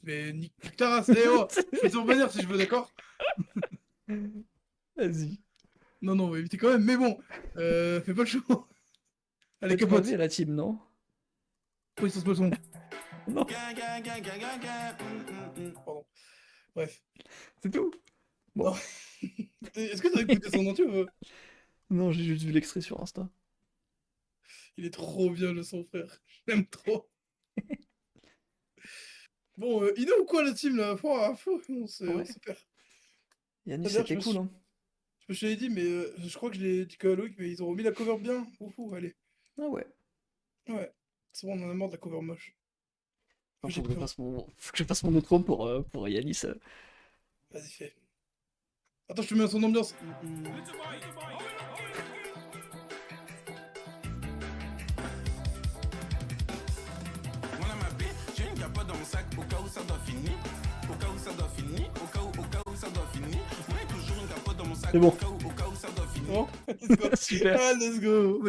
Mais nique ta race. Eh oh! Je peux te revenir si je veux, d'accord? Vas-y. Non, non, on va éviter quand même, mais bon. Fais pas le show. Allez, Faites capote. rêver la team, non? Oui, ça se passe son. Non, Pardon. Bref. c'est tout. Non. Bon, Est-ce que t'as écouté son entier ou pas? non, j'ai juste vu l'extrait sur Insta. Il est trop bien, le son, frère. Je l'aime trop. Bon, Ino ou quoi, la team, là? On Ouais, se perd. Yanis, D'ailleurs, c'était cool, hein. je Je te l'ai dit, mais je crois que je l'ai dit que à Loïc, mais ils ont remis la cover bien. Oufou, allez. Ah ouais. Ouais. C'est bon, on en a marre de la cover moche. Faut J'ai que je peur. fasse mon outro pour Yanis. Vas-y, fais. Attends, je te mets un son d'ambiance. Voilà ma baie, j'ai une capote dans mon sac au cas où ça doit finir. Au cas où ça doit finir, au cas où ça doit finir. Moi j'ai toujours une capote dans mon sac C'est bon. au cas où ça doit finir. Bon, let's go. Super. Ah, let's go.